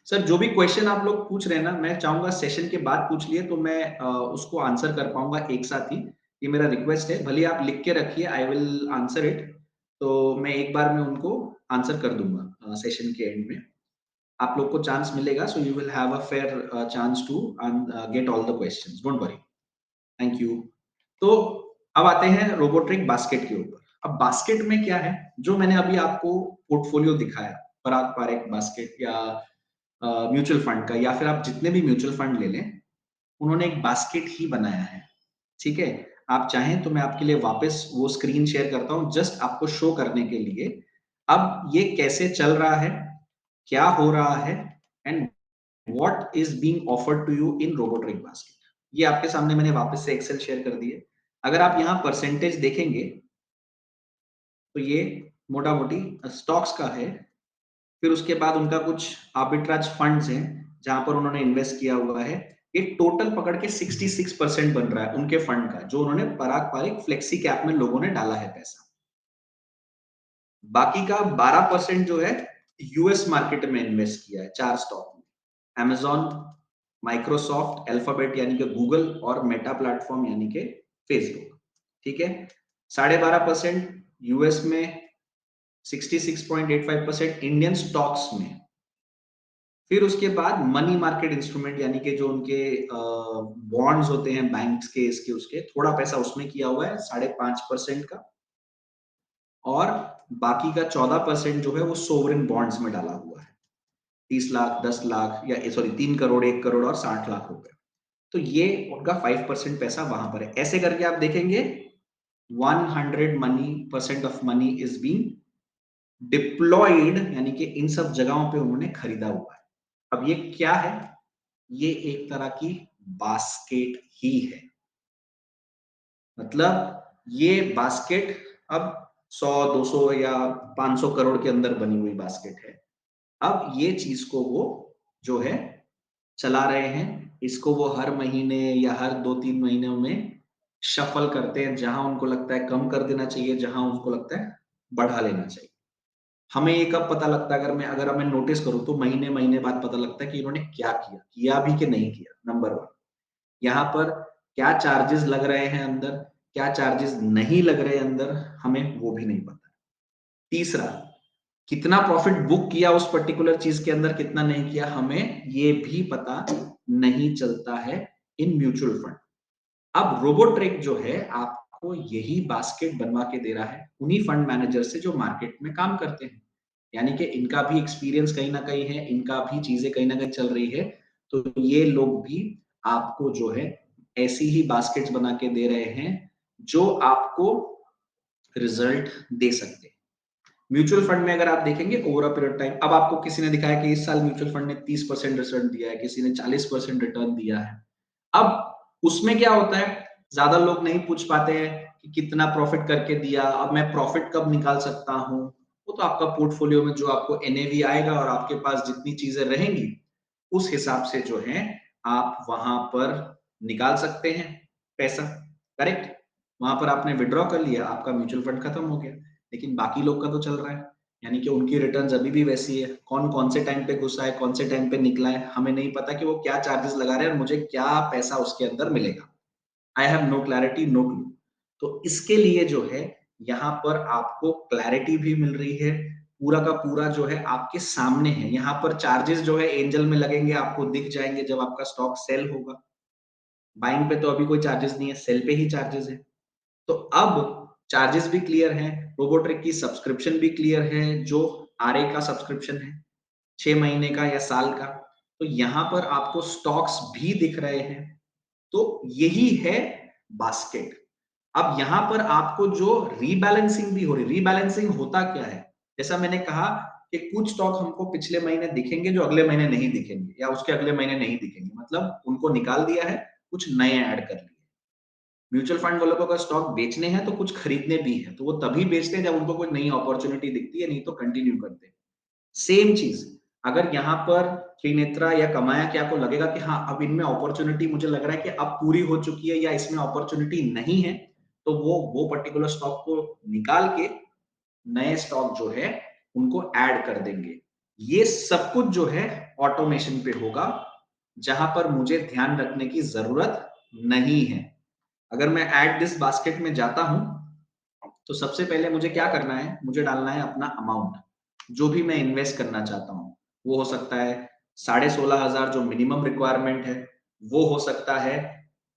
सर जो भी क्वेश्चन आप लोग पूछ रहे हैं ना, मैं चाहूंगा सेशन के बाद पूछ लिए तो मैं उसको आंसर कर पाऊंगा एक साथ ही। ये मेरा रिक्वेस्ट है, भले आप लिख के रखिए, आई विल आंसर इट। तो मैं एक बार में उनको आंसर कर दूंगा सेशन के एंड में। आप लोग को चांस मिलेगा, so you will have a fair chance to get all the questions, don't worry. Thank you. तो अब आते हैं रोबोट्रिक बास्केट के ऊपर। अब बास्केट में क्या है, जो मैंने अभी आपको पोर्टफोलियो दिखाया, पराग पारेख बास्केट या म्यूचुअल फंड का, या फिर आप जितने भी म्यूचुअल फंड ले लें, उन्होंने एक बास्केट ही बनाया है। ठीक है, आप चाहें तो मैं आपके लिए वापस वो स्क्रीन शेयर करता हूं, जस्ट आपको शो करने के लिए अब ये कैसे चल रहा है, क्या हो रहा है, and what is being offered to you in Robotrick basket. ये आपके सामने मैंने वापस से एक्सेल शेयर कर दिए। अगर आप यहाँ परसेंटेज देखेंगे तो ये मोटा मोटी स्टॉक्स का है। फिर उसके बाद उनका कुछ आर्बिट्राज फंड्स हैं जहां पर उन्होंने इन्वेस्ट किया हुआ है। ये टोटल पकड़ के 66% बन रहा है उनके फंड का, जो उन्होंने पराग पारिक फ्लेक्सी कैप में लोगों ने डाला है पैसा। बाकी का 12% जो है यूएस मार्केट में इन्वेस्ट किया है 4 स्टॉक में, अमेजॉन, माइक्रोसॉफ्ट, अल्फाबेट यानी कि गूगल, और मेटा प्लेटफॉर्म यानी कि फेसबुक। ठीक है, 12.5% यूएस में 66.85% इंडियन स्टॉक्स में, फिर उसके बाद मनी मार्केट इंस्ट्रूमेंट यानी कि जो उनके बॉन्ड्स होते हैं बैंक्स के, इसके उसके थोड़ा पैसा उसमें किया हुआ है 5.5% का, और बाकी का 14% जो है वो सोवरेन बॉन्ड्स में डाला हुआ है, 30 लाख, 10 लाख, या सॉरी 3 करोड़, 1 करोड़ और 60 लाख रुपए। तो ये उनका 5% पैसा वहां पर है। ऐसे करके आप देखेंगे 100 money percent of money is being deployed, यानी कि इन सब जगहों पे उन्होंने खरीदा हुआ है। अब ये क्या है? ये एक तरह की बास्केट ही है। मतलब ये बास्केट अब 100, 200 या 500 करोड़ के अंदर बनी हुई बास्केट है। अब ये चीज को वो जो है चला रहे हैं, इसको वो हर महीने या हर 2-3 महीनों में शफल करते हैं, जहां उनको लगता है कम कर देना चाहिए, जहां उनको लगता है बढ़ा लेना चाहिए। हमें ये कब पता लगता है? अगर मैं नोटिस करूं तो महीने महीने बाद पता लगता है कि इन्होंने क्या किया भी कि नहीं किया। नंबर वन, यहाँ पर क्या चार्जेस लग रहे हैं अंदर, क्या चार्जेस नहीं लग रहे अंदर, हमें वो भी नहीं पता। तीसरा, कितना प्रॉफिट बुक किया उस पर्टिकुलर चीज के अंदर, कितना नहीं किया, हमें ये भी पता नहीं चलता है इन म्यूचुअल फंड। अब रोबोट्रिक जो है आपको यही बास्केट बनवा के दे रहा है उन्हीं फंड मैनेजर से जो मार्केट में काम करते हैं, यानी कि इनका भी एक्सपीरियंस कहीं ना कहीं है, इनका भी चीजें कहीं ना कहीं चल रही है, तो ये लोग भी आपको जो है ऐसी ही बास्केट्स बना के दे रहे हैं जो आपको रिजल्ट दे सकते हैं। म्यूचुअल फंड में अगर आप देखेंगे ओवर अ पीरियड टाइम, अब आपको किसी ने दिखाया कि इस साल म्यूचुअल फंड ने 30% रिटर्न दिया है, किसी ने 40% रिटर्न दिया है। अब उसमें क्या होता है, ज्यादा लोग नहीं पूछ पाते हैं कि कितना प्रॉफिट करके दिया, अब मैं प्रॉफिट कब निकाल सकता हूं। वो तो आपका पोर्टफोलियो में जो आपको एनएवी आएगा और आपके पास जितनी चीजें रहेंगी उस हिसाब से जो है आप वहां पर निकाल सकते हैं पैसा। करेक्ट? वहां पर आपने विड्रॉ कर लिया, आपका म्यूचुअल फंड खत्म हो गया, लेकिन बाकी लोग का तो चल रहा है, यानी कि उनकी रिटर्न्स अभी भी वैसी है। कौन कौन से टाइम पे घुसा है, कौन से टाइम पे निकला है, हमें नहीं पता कि वो क्या चार्जेस लगा रहे हैं और मुझे क्या पैसा उसके अंदर मिलेगा। I have no clarity, no clue. तो इसके लिए जो है यहाँ पर आपको क्लैरिटी भी मिल रही है, पूरा का पूरा जो है आपके सामने है। यहाँ पर चार्जेस जो है एंजल में लगेंगे, आपको दिख जाएंगे जब आपका स्टॉक सेल होगा। बाइंग पे तो अभी कोई चार्जेस नहीं है, सेल पे ही चार्जेस है। तो अब चार्जेस भी क्लियर हैं, रोबोट्रिक की सब्सक्रिप्शन भी क्लियर है, जो आरए का सब्सक्रिप्शन है 6 महीने का या साल का, तो यहां पर आपको स्टॉक्स भी दिख रहे हैं। तो यही है बास्केट। अब यहां पर आपको जो रीबैलेंसिंग भी हो रही, रीबैलेंसिंग होता क्या है, जैसा मैंने कहा कि कुछ स्टॉक हमको पिछले महीने दिखेंगे जो अगले महीने नहीं दिखेंगे या उसके अगले महीने नहीं दिखेंगे, मतलब उनको निकाल दिया है, कुछ नए ऐड कर लिए। म्यूचुअल फंड वालों को अगर स्टॉक बेचने हैं तो कुछ खरीदने भी है, तो वो तभी बेचते हैं जब उनको कोई नई अपॉर्चुनिटी दिखती है, नहीं तो कंटिन्यू करते हैं। सेम चीज अगर यहाँ पर त्रिनेत्रा या कमाया क्या को लगेगा कि हाँ अब इनमें अपॉर्चुनिटी मुझे लग रहा है कि अब पूरी हो चुकी है या इसमें अपॉर्चुनिटी नहीं है, तो वो पर्टिकुलर स्टॉक को निकाल के नए स्टॉक जो है उनको ऐड कर देंगे। ये सब कुछ जो है ऑटोमेशन पे होगा, जहां पर मुझे ध्यान रखने की जरूरत नहीं है। अगर मैं ऐड दिस बास्केट में जाता हूं तो सबसे पहले मुझे क्या करना है, मुझे डालना है अपना अमाउंट, जो भी मैं इन्वेस्ट करना चाहता हूँ। वो हो सकता है 16,500 जो मिनिमम रिक्वायरमेंट है, वो हो सकता है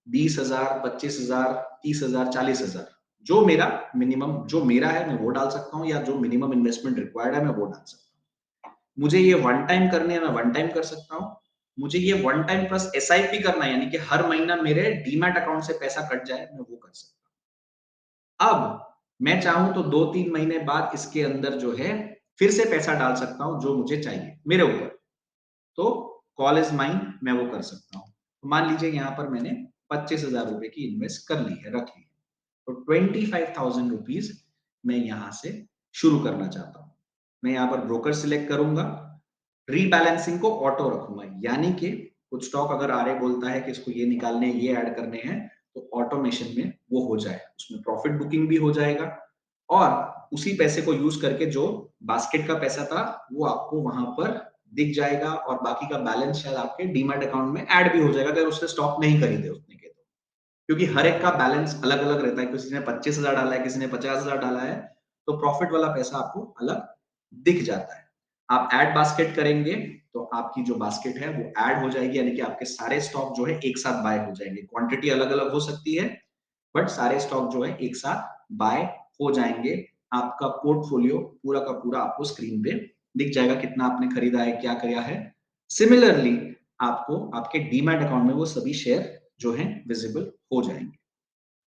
20,000, 25,000, 30,000, 40,000। जो मेरा मिनिमम जो मेरा है मैं वो डाल सकता हूँ, या जो मिनिमम इन्वेस्टमेंट रिक्वायर्ड है मैं वो डाल सकता हूँ। मुझे ये वन टाइम करने है, मैं वन टाइम कर सकता हूँ। मुझे ये वन टाइम प्लस एसआईपी करना है, यानी कि हर महीना मेरे डीमैट अकाउंट से पैसा कट जाए, मैं वो कर सकता हूँ। अब मैं चाहूं तो 2-3 महीने बाद इसके अंदर जो है फिर से पैसा डाल सकता हूं जो मुझे चाहिए मेरे ऊपर, तो कॉल इज माइन, मैं वो कर सकता हूं। तो मान लीजिए यहां पर मैंने 25,000 रुपए की इन्वेस्ट कर ली है, रख ली है, तो 25,000 रुपीज मैं यहां से शुरू करना चाहता हूं। मैं यहां पर ब्रोकर सिलेक्ट करूंगा, रीबैलेंसिंग को ऑटो रखूंगा, यानी कि कुछ स्टॉक अगर आरए बोलता है कि इसको ये निकालने ये ऐड करने हैं, तो ऑटोमेशन में वो हो जाए, उसमें प्रॉफिट बुकिंग भी हो जाएगा, और उसी पैसे को यूज करके जो बास्केट का पैसा था वो आपको वहां पर दिख जाएगा, और बाकी का बैलेंस शायद आपके डीमैट अकाउंट में ऐड भी हो जाएगा अगर उसने स्टॉक नहीं खरीदे उतने के, तो क्योंकि हर एक का बैलेंस अलग अलग रहता है, किसी ने 25,000 डाला है, किसी ने 50,000 डाला है, तो प्रॉफिट वाला पैसा आपको अलग दिख जाता है। आप ऐड बास्केट करेंगे तो आपकी जो बास्केट है वो ऐड हो जाएगी, यानी कि आपके सारे स्टॉक जो है एक साथ बाय हो जाएंगे। क्वांटिटी अलग अलग हो सकती है बट सारे स्टॉक जो है एक साथ बाय हो जाएंगे। आपका पोर्टफोलियो पूरा का पूरा आपको स्क्रीन पे दिख जाएगा, कितना आपने खरीदा है, क्या किया है। सिमिलरली आपको आपके डीमैट अकाउंट में वो सभी शेयर जो है विजिबल हो जाएंगे।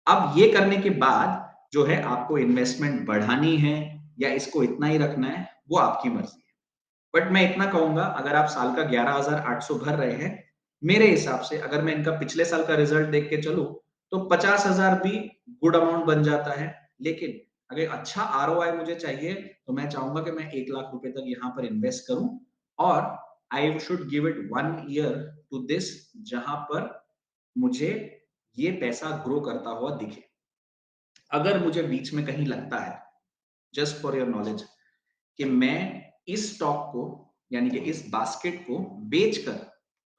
अब ये करने के बाद जो है आपको इन्वेस्टमेंट बढ़ानी है या इसको इतना ही रखना है, वो आपकी मर्जी है। बट मैं इतना कहूंगा, अगर आप साल का 11,800 भर रहे हैं, मेरे हिसाब से अगर मैं इनका पिछले साल का रिजल्ट देख के चलूं तो 50,000 भी गुड अमाउंट बन जाता है। लेकिन अगर अच्छा आरओआई मुझे चाहिए तो मैं चाहूंगा कि मैं 1 लाख रुपए तक यहाँ पर इन्वेस्ट करूं और I should give it 1 year to this, जहां पर मुझे ये पैसा ग्रो करता हुआ दिखे। अगर मुझे बीच में कहीं लगता है, जस्ट फॉर योर नॉलेज, कि मैं इस स्टॉक को यानी कि इस बास्केट को बेचकर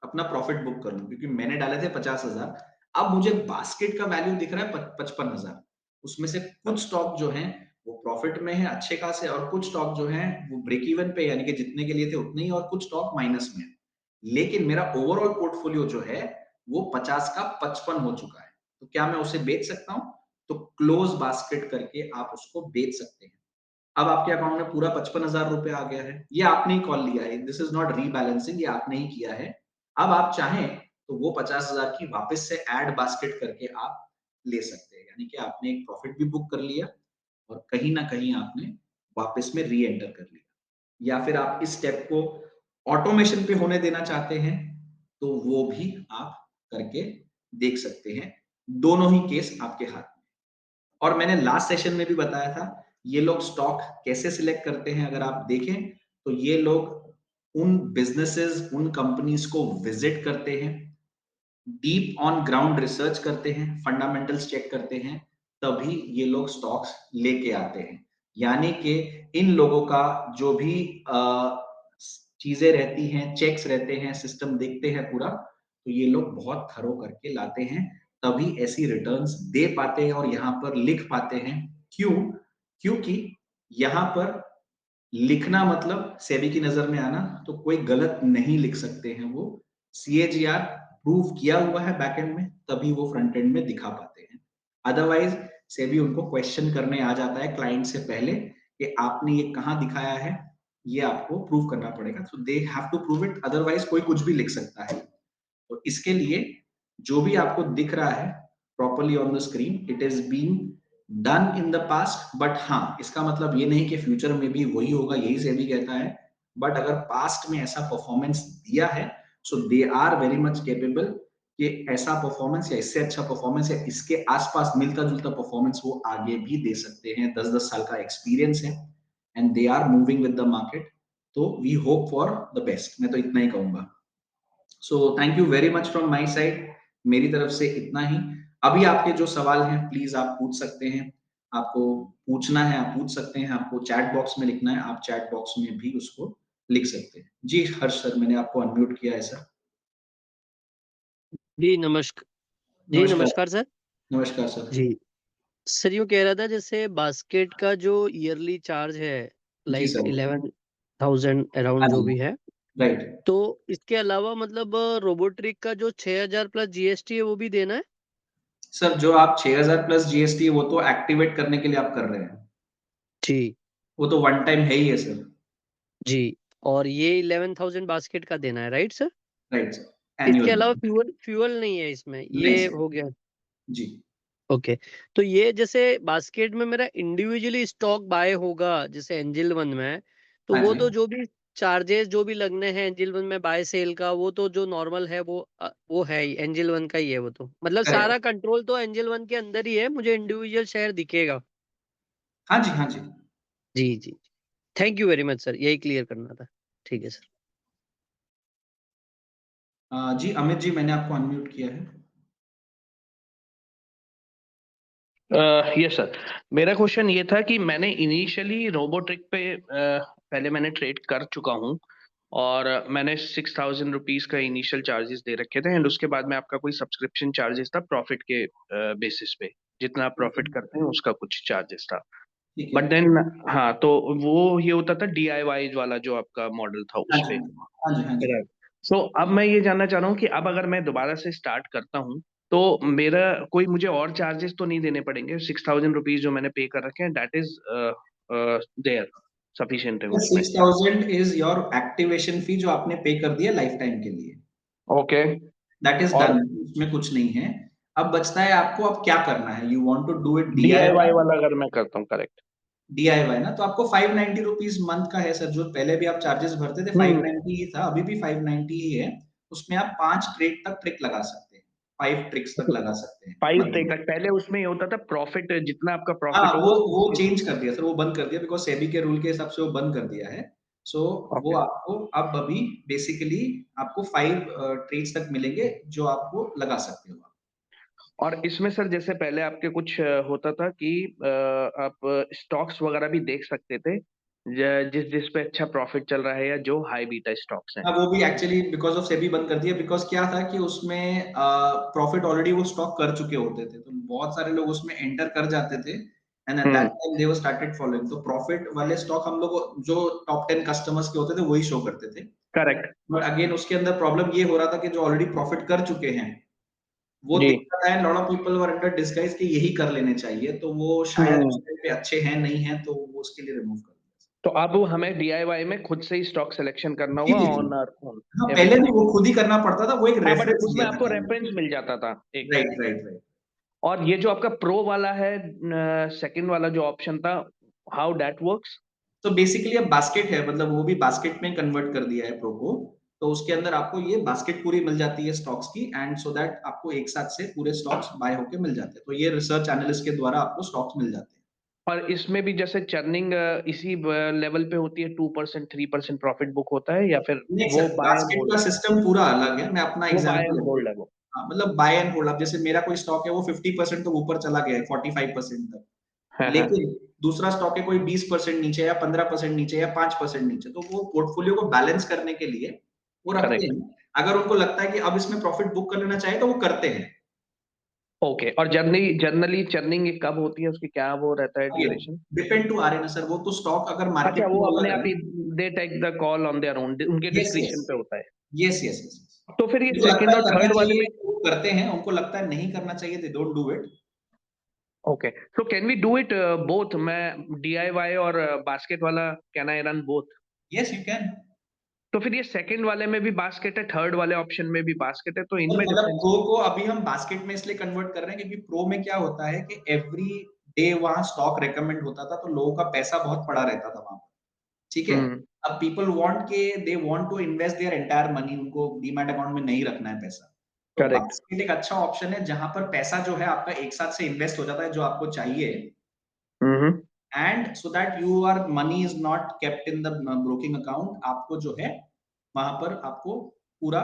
अपना प्रॉफिट बुक कर लूं, क्योंकि मैंने डाले थे 50,000, अब मुझे बास्केट का वैल्यू दिख रहा है 55,000, उसमें से कुछ स्टॉक जो है वो प्रॉफिट में है अच्छे खासे, और कुछ स्टॉक जो है वो ब्रेक इवन पे, यानी कि जितने के लिए थे उतने ही, और कुछ स्टॉक माइनस में है। लेकिन मेरा ओवरऑल पोर्टफोलियो जो है वो 50 का 55 हो चुका है, तो क्या मैं उसे बेच सकता हूं? तो क्लोज बास्केट करके आप उसको बेच सकते हैं। अब आपके अकाउंट में पूरा 55,000 रुपए आ गया है, ये आपने ही कॉल लिया है, दिस इज नॉट रीबैलेंसिंग, ये आपने ही किया है। अब आप चाहें तो वो 50,000 की वापस से ऐड बास्केट करके आप ले सकते हैं, यानी कि आपने एक प्रॉफिट भी बुक कर लिया और कहीं ना कहीं आपने वापस में री एंटर कर लिया। या फिर आप इस स्टेप को ऑटोमेशन पे होने देना चाहते हैं तो वो भी आप करके देख सकते हैं। दोनों ही केस आपके हाथ में। और मैंने लास्ट सेशन में भी बताया था, ये लोग स्टॉक कैसे सिलेक्ट करते हैं। अगर आप देखें तो ये लोग उन बिजनेसेस, उन कंपनीज को विजिट करते हैं, डीप ऑन ग्राउंड रिसर्च करते हैं, फंडामेंटल्स चेक करते हैं, तभी ये लोग स्टॉक्स लेके आते हैं। यानी कि इन लोगों का जो भी चीजें रहती हैं, चेक्स रहते हैं, सिस्टम देखते हैं पूरा, तो ये लोग बहुत थरो करके लाते हैं, तभी ऐसी रिटर्न्स दे पाते हैं और यहाँ पर लिख पाते हैं। क्यों? क्योंकि यहाँ पर लिखना मतलब सेबी की नजर में आना, तो कोई गलत नहीं लिख सकते हैं वो। सीएजीआर प्रूव किया हुआ है बैकएंड में, तभी वो फ्रंट एंड में दिखा पाते हैं। अदरवाइज सेबी उनको क्वेश्चन करने आ जाता है क्लाइंट से पहले कि आपने ये कहाँ दिखाया है, ये आपको प्रूव करना पड़ेगा, तो they have to prove it, otherwise कोई कुछ भी लिख सकता है। तो इसके लिए जो भी आपको दिख रहा है properly on the screen, it is being done in the past, but हाँ, इसका मतलब ये नहीं कि फ्यूचर में भी वही होगा, यही सेबी कहता है। बट अगर पास्ट में ऐसा परफॉर्मेंस दिया है, so they are very much capable कि ऐसा परफॉर्मेंस या इससे अच्छा परफॉर्मेंस या इसके आसपास मिलता जुलता परफॉर्मेंस वो आगे भी दे सकते हैं। 10-10 साल का एक्सपीरियंस है and they are moving with the market. तो we hope for the best, मैं तो इतना ही कहूंगा। So thank you very much from my side, मेरी तरफ से इतना ही। अभी आपके जो सवाल हैं प्लीज आप पूछ सकते हैं, आपको पूछना है आप पूछ सकते हैं, आपको चैट बॉक्स में लिखना है आप चैट बॉक्स में भी उसको लिख सकते हैं। जी हर्ष सर, मैंने आपको अनम्यूट किया है सर। जी नमस्कार। जी नमस्कार। नमस्कार सर। नमस्कार सर। जी सर, यूँ कह रहा था जैसे बास्केट का जो ईयरली चार्ज है, जी लाइक सर। 11,000 हाँ अराउंड जो जी। भी है, राइट। तो इसके अलावा मतलब रोबोट्रिक का जो 6,000 प्लस जीएसटी है वो भी देना है? सर जो आप 6,000 प्लस जीएसटी वो तो एक्टिवेट करने के लिए आप कर रहे हैं, जी वो तो वन टाइम है ही है सर। जी। और ये 11,000 बास्केट का देना है, राइट सर? राइट सर, इसके एनुअल। अलावा फ्यूल फ्यूल नहीं है इसमें, नहीं ये सर। हो गया। जी। ओके। तो ये जैसे बास्केट में मेरा इंडिविजुअली स्टॉक बाय होगा जैसे एंजल वन में, तो हाँ वो जी। तो जो भी चार्जेस जो भी लगने हैं एंजल वन में बाय सेल का, वो तो जो नॉर्मल है वो है ही एंजल वन का ही है। वो तो मतलब करेक्ट। सारा कंट्रोल तो एंजल वन के अंदर ही है, मुझे इंडिविजुअल शेयर दिखेगा। हाँ जी, हाँ जी। जी जी। Thank you very much sir, यही क्लियर करना था। ठीक है सर। जी अमित जी, मैंने आपको अनम्यूट किया है। Yes sir. मेरा क्वेश्चन ये था कि मैंने इनिशियली रोबोट्रिक पे पहले मैंने ट्रेड कर चुका हूँ, और मैंने 6,000 रुपीज का इनिशियल चार्जेस दे रखे थे, एंड उसके बाद में आपका कोई सब्सक्रिप्शन चार्जेस था प्रॉफिट के बेसिस पे, जितना आप प्रॉफिट करते हैं उसका कुछ चार्जेस था। ठीक है। बट देन हाँ, तो वो ये होता था DIY वाला जो आपका मॉडल था हाँ उस पे। जी, हाँ जी, हाँ जी। राइट। सो अब मैं ये जानना चाह रहा हूँ कि अब अगर मैं दोबारा से स्टार्ट करता हूँ तो मेरा कोई मुझे और चार्जेस तो नहीं देने पड़ेंगे? 6,000 रुपीज जो मैंने पे कर रखे हैं, दैट इज देयर सफिशिएंट है उसमें? 6,000 इज योर एक्टिवेशन फी जो आपने पे कर दिया लाइफ टाइम के लिए। ओके। दैट इज और डन, उसमें कुछ नहीं है। अब बचता है आपको अब क्या करना है। You want to do it DIY DIY। वाला अगर मैं करता हूँ, करेक्ट? DIY ना, तो आपको 590 रुपीज मंथ का है सर। जो पहले भी आप चार्जेस भरते थे हम्म। 590 ही था, अभी भी 590 ही है। उसमें आप 5 ट्रिक तक ट्रिक लगा सकते हैं, 5 ट्रिक्स तक लगा सकते हैं 5 मंथ में। तक पहले उसमें ये होता था, प्रॉफिट जितना आपका हाँ, प्रॉफिट वो होगा वो चेंज कर दिया सर, वो बंद कर दिया बिकॉज़ सेबी के रूल के हिसाब से वो बंद कर दिया है। सो वो ओके। आपको अब अभी बेसिकली आपको 5 ट्रेड्स तक मिलेंगे जो आपको लगा सकते हो आप। और इसमें सर जैसे पहले आपके कुछ होता था कि आप स्टॉक्स वगैरह भी देख सकते थे, जिस जिस पे अच्छा प्रॉफिट चल रहा है या जो हाई बीटा स्टॉक्स हैं। हाँ, वो भी एक्चुअली बिकॉज़ ऑफ सेबी बंद कर दिया। बिकॉज़ क्या था कि उसमें प्रॉफिट ऑलरेडी वो स्टॉक कर चुके होते थे, तो बहुत सारे लोग उसमें एंटर कर जाते थे and at that hmm. Time they were started following. तो प्रॉफिट वाले स्टॉक हम लोग जो टॉप 10 कस्टमर्स के होते थे वही शो करते थे। करेक्ट। बट अगेन उसके अंदर प्रॉब्लम ये हो रहा था कि जो ऑलरेडी प्रॉफिट कर चुके हैं, वो जी। दिक्कत है। Lot of people were under disguise कि यही कर लेने चाहिए, तो वो शायद हम्म। उस टाइम पे अच्छे हैं, नहीं हैं, तो वो उसके लिए रिमूव कर दिया। तो अब हमें DIY में खुद से ही स्टॉक सिलेक्शन करना जी, होगा जी, ऑन जी। आवर ओन, हाँ, पहले एवरीथिंग। भी वो खुद ही करना पड़ता था, वो एक हाँ, बट रेफरेंस उसमें दिया था आपको खाली। रेफरेंस मिल जाता था एक। Right, right, right. और ये जो आपका प्रो वाला है, सेकंड वाला जो ऑप्शन था, हाउ दैट वर्क्स? तो बेसिकली अब बास्केट है, मतलब वो भी बास्केट में कन्वर्ट कर दिया है प्रो को। तो उसके अंदर आपको ये बास्केट पूरी मिल जाती है स्टॉक्स की, एंड सो दैट आपको एक साथ से पूरे स्टॉक्स बाय होके मिल जाते हैं। तो ये रिसर्च एनालिस्ट के द्वारा आपको स्टॉक्स मिल जाते हैं। और इसमें भी जैसे चर्निंग इसी लेवल पे होती है, 2% 3% प्रॉफिट बुक होता है, या फिर नहीं वो सर, बाय एंड बास्केट का होल्ड? सिस्टम पूरा अलग है। मैं अपना वो बाय एग्जांपल एंड लेता हूँ। होल्ड है वो। हाँ, मतलब बाय एंड होल्ड। अब जैसे मेरा कोई स्टॉक है वो 50% तो ऊपर चला गया है, 45% तक। हाँ हाँ। लेकिन दूसरा स्टॉक है कोई 20% नीचे या 15% नीचे या 5% नीचे, तो वो पोर्टफोलियो को बैलेंस करने के लिए वो रखते करेक्ट। हैं। अगर उनको लगता है कि अब इसमें प्रॉफिट बुक कर लेना चाहिए तो वो करते हैं। ओके। और जनरली जनरली चर्निंग कब होती है, उसकी क्या वो रहता है again duration? Depend to RNA sir, वो तो स्टॉक अगर अच्छा, मार्केट वो में अपने लग आप रहा ही है। They take the call on their own, उनके यस, यस, डिस्क्रिप्शन पे होता है? Yes, yes, yes. तो फिर ये उनको लगता सेकंड है और करना थर्ड वाले चाहिए में? तो वो करते हैं, उनको लगता है नहीं करना चाहिए they don't do it. Okay, so can we do it both? मैं DIY और बास्केट वाला, can I run both? Yes you can. तो फिर ये सेकंड वाले में भी बास्केट है, थर्ड वाले ऑप्शन में भी बास्केट है, तो और इनमें मतलब डिफरेंस प्रो क्या को अभी हम बास्केट में इसलिए कन्वर्ट कर रहे हैं क्योंकि प्रो में क्या होता है कि एवरी डे वहां स्टॉक रेकमेंड होता था, तो लोगों का पैसा बहुत पड़ा रहता था वहां पर। ठीक है? है। अब पीपल वांट के they want to invest their entire money, उनको डीमैट अकाउंट में नहीं रखना है पैसा। तो करेक्ट। बास्केट एक अच्छा ऑप्शन है जहां पर पैसा जो है आपका एक साथ से इन्वेस्ट हो जाता है जो आपको चाहिए, hmm. And so that your money is not kept in the broking account. आपको जो है वहां पर आपको पूरा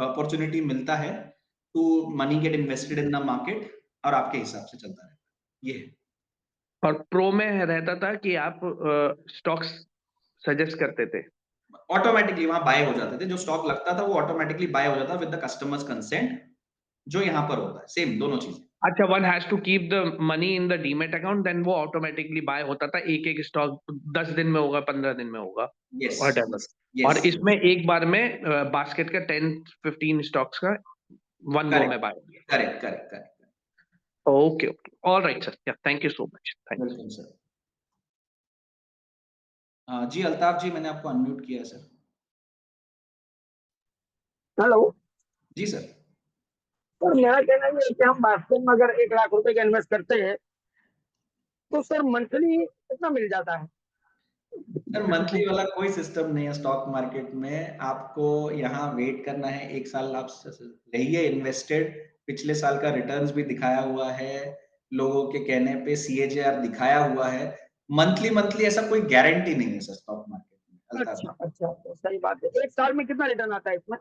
अपॉर्चुनिटी मिलता है to money get invested in the market, और आपके हिसाब से चलता रहता है ये। और प्रो में रहता था कि आप स्टॉक्स सजेस्ट करते थे? ऑटोमेटिकली वहां बाय हो जाते थे, जो स्टॉक लगता था वो ऑटोमेटिकली बाय हो जाता विद द कस्टमर्स कंसेंट, जो यहाँ पर होता है सेम दोनों चीजें। अच्छा, one has to keep the money in the demat account, then वो ऑटोमेटिकली बाय होता था। एक एक स्टॉक 10 दिन में होगा, 15 दिन में होगा, यस, व्हाटएवर। यस, यस, और इसमें एक बार में बास्केट का 10-15 स्टॉक्स का वन गो में करेक्ट, बाय हो गया। Correct, correct, correct. Okay okay, all right sir, या thank you so much, thank you. Welcome sir. जी अल्ताफ जी, मैंने आपको अनम्यूट किया है सर। हेलो जी सर। सर, मेरा कहना ये है कि हम बास्केट में अगर 1 लाख रुपए का इन्वेस्ट करते हैं तो सर मंथली कितना मिल जाता है? सर मंथली वाला कोई सिस्टम नहीं है स्टॉक मार्केट में। आपको यहाँ वेट करना है, एक साल आप रहिए इन्वेस्टेड। पिछले साल का रिटर्न्स भी दिखाया हुआ है, लोगों के कहने पे CAGR दिखाया हुआ है। मंथली मंथली ऐसा कोई गारंटी नहीं है सर स्टॉक मार्केट में अल्ताफ अच्छा जी। अच्छा, तो सही बात है। एक साल में कितना रिटर्न आता है इसमें?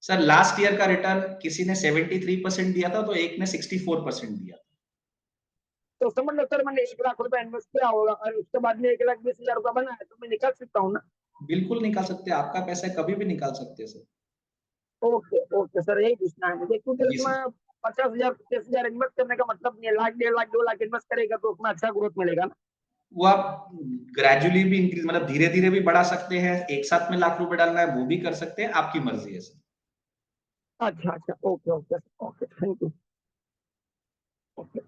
सर लास्ट ईयर का रिटर्न किसी ने 73% दिया था, तो एक ने 64% दिया था। तो समझ लो सर, मैंने 1 लाख रुपए इन्वेस्ट किया होगा और उसके बाद में 1,20,000 रुपया बना है, तो मैं निकाल सकता हूँ ना? बिल्कुल निकाल सकते हैं, आपका पैसा है, कभी भी निकाल सकते हैं सर। ओके ओके सर, यही पूछना है मुझे, क्योंकि जी सर। उसमें 50,000 50,000 इन्वेस्ट करने का मतलब नहीं है। 1 लाख 1.5 लाख 2 लाख इन्वेस्ट करेगा तो उसमें अच्छा ग्रोथ मिलेगा ना। वो आप ग्रेजुअली भी इंक्रीज, मतलब धीरे धीरे भी बढ़ा सकते हैं, एक साथ में लाख रुपए डालना है वो भी कर सकते हैं, आपकी मर्जी है सर। अच्छा अच्छा, okay okay okay, thank you. Okay.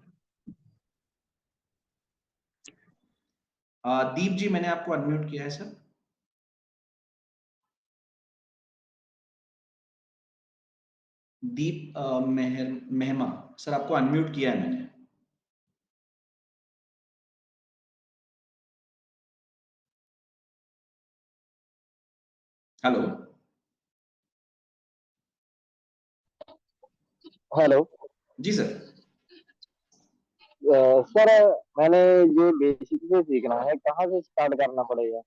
Deep ji मैंने आपको अनम्यूट किया है सर। दीप मेहमा सर, आपको अनम्यूट किया है मैंने। हेलो। हेलो जी सर। सर, मैंने ये बेसिक से सीखना है, कहाँ से स्टार्ट करना पड़ेगा?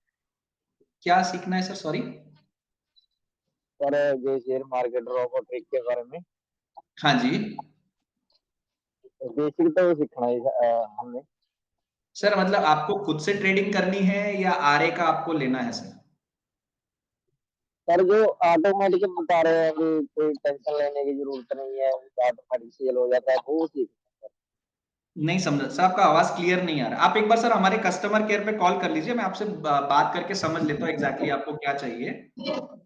क्या सीखना है सर, सॉरी? सर, ये शेयर मार्केट रोबोटिक के बारे में हाँ जी बेसिक तो सीखना है हमने। सर, मतलब आपको खुद से ट्रेडिंग करनी है या आरए का आपको लेना है सर? सर, जो ऑटोमेटिक बता रहे हैं अभी, कोई टेंशन लेने की जरूरत नहीं है, ऑटोमेटिक सेल हो जाता है, वो सीख। नहीं समझा सर, आपका आवाज क्लियर नहीं आ रहा। आप एक बार सर हमारे कस्टमर केयर पे कॉल कर लीजिए, मैं आपसे बात करके समझ लेता हूँ एग्जैक्टली आपको क्या चाहिए।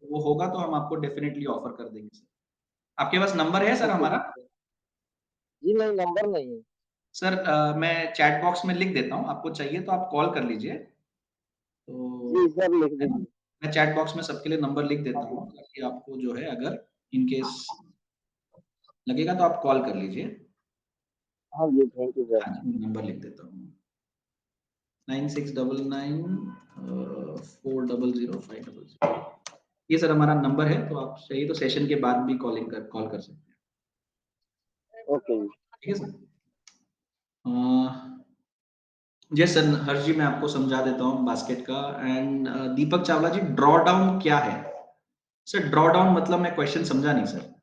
वो होगा तो हम आपको डेफिनेटली ऑफर कर देंगे सर। आपके पास नंबर है सर ओके हमारा? जी, नहीं नंबर नहीं है। सर मैं चैट बॉक्स में लिख देता हूँ, आपको चाहिए तो आप कॉल कर लीजिए। जी तो सर, लिख है ना? दीजिए। मैं चैट बॉक्स में सबके लिए नंबर लिख देता हूँ, ताकि आपको जो है अगर इन केस लगेगा तो आप कॉल कर लीजिए। हाँ जी, थैंक यू सर। हाँ जी, नंबर लिख देता हूँ। 9699 400 500। ये सर हमारा नंबर है, तो आप चाहिए तो सेशन के बाद भी कॉल कर सकते हैं। ओके जी। ठीक है सर। जी सर, हर्ष जी मैं आपको समझा देता हूँ बास्केट का। And Deepak Chawla ji, draw down क्या है? सर ड्रॉ डाउन मतलब मैं क्वेश्चन समझा नहीं सर।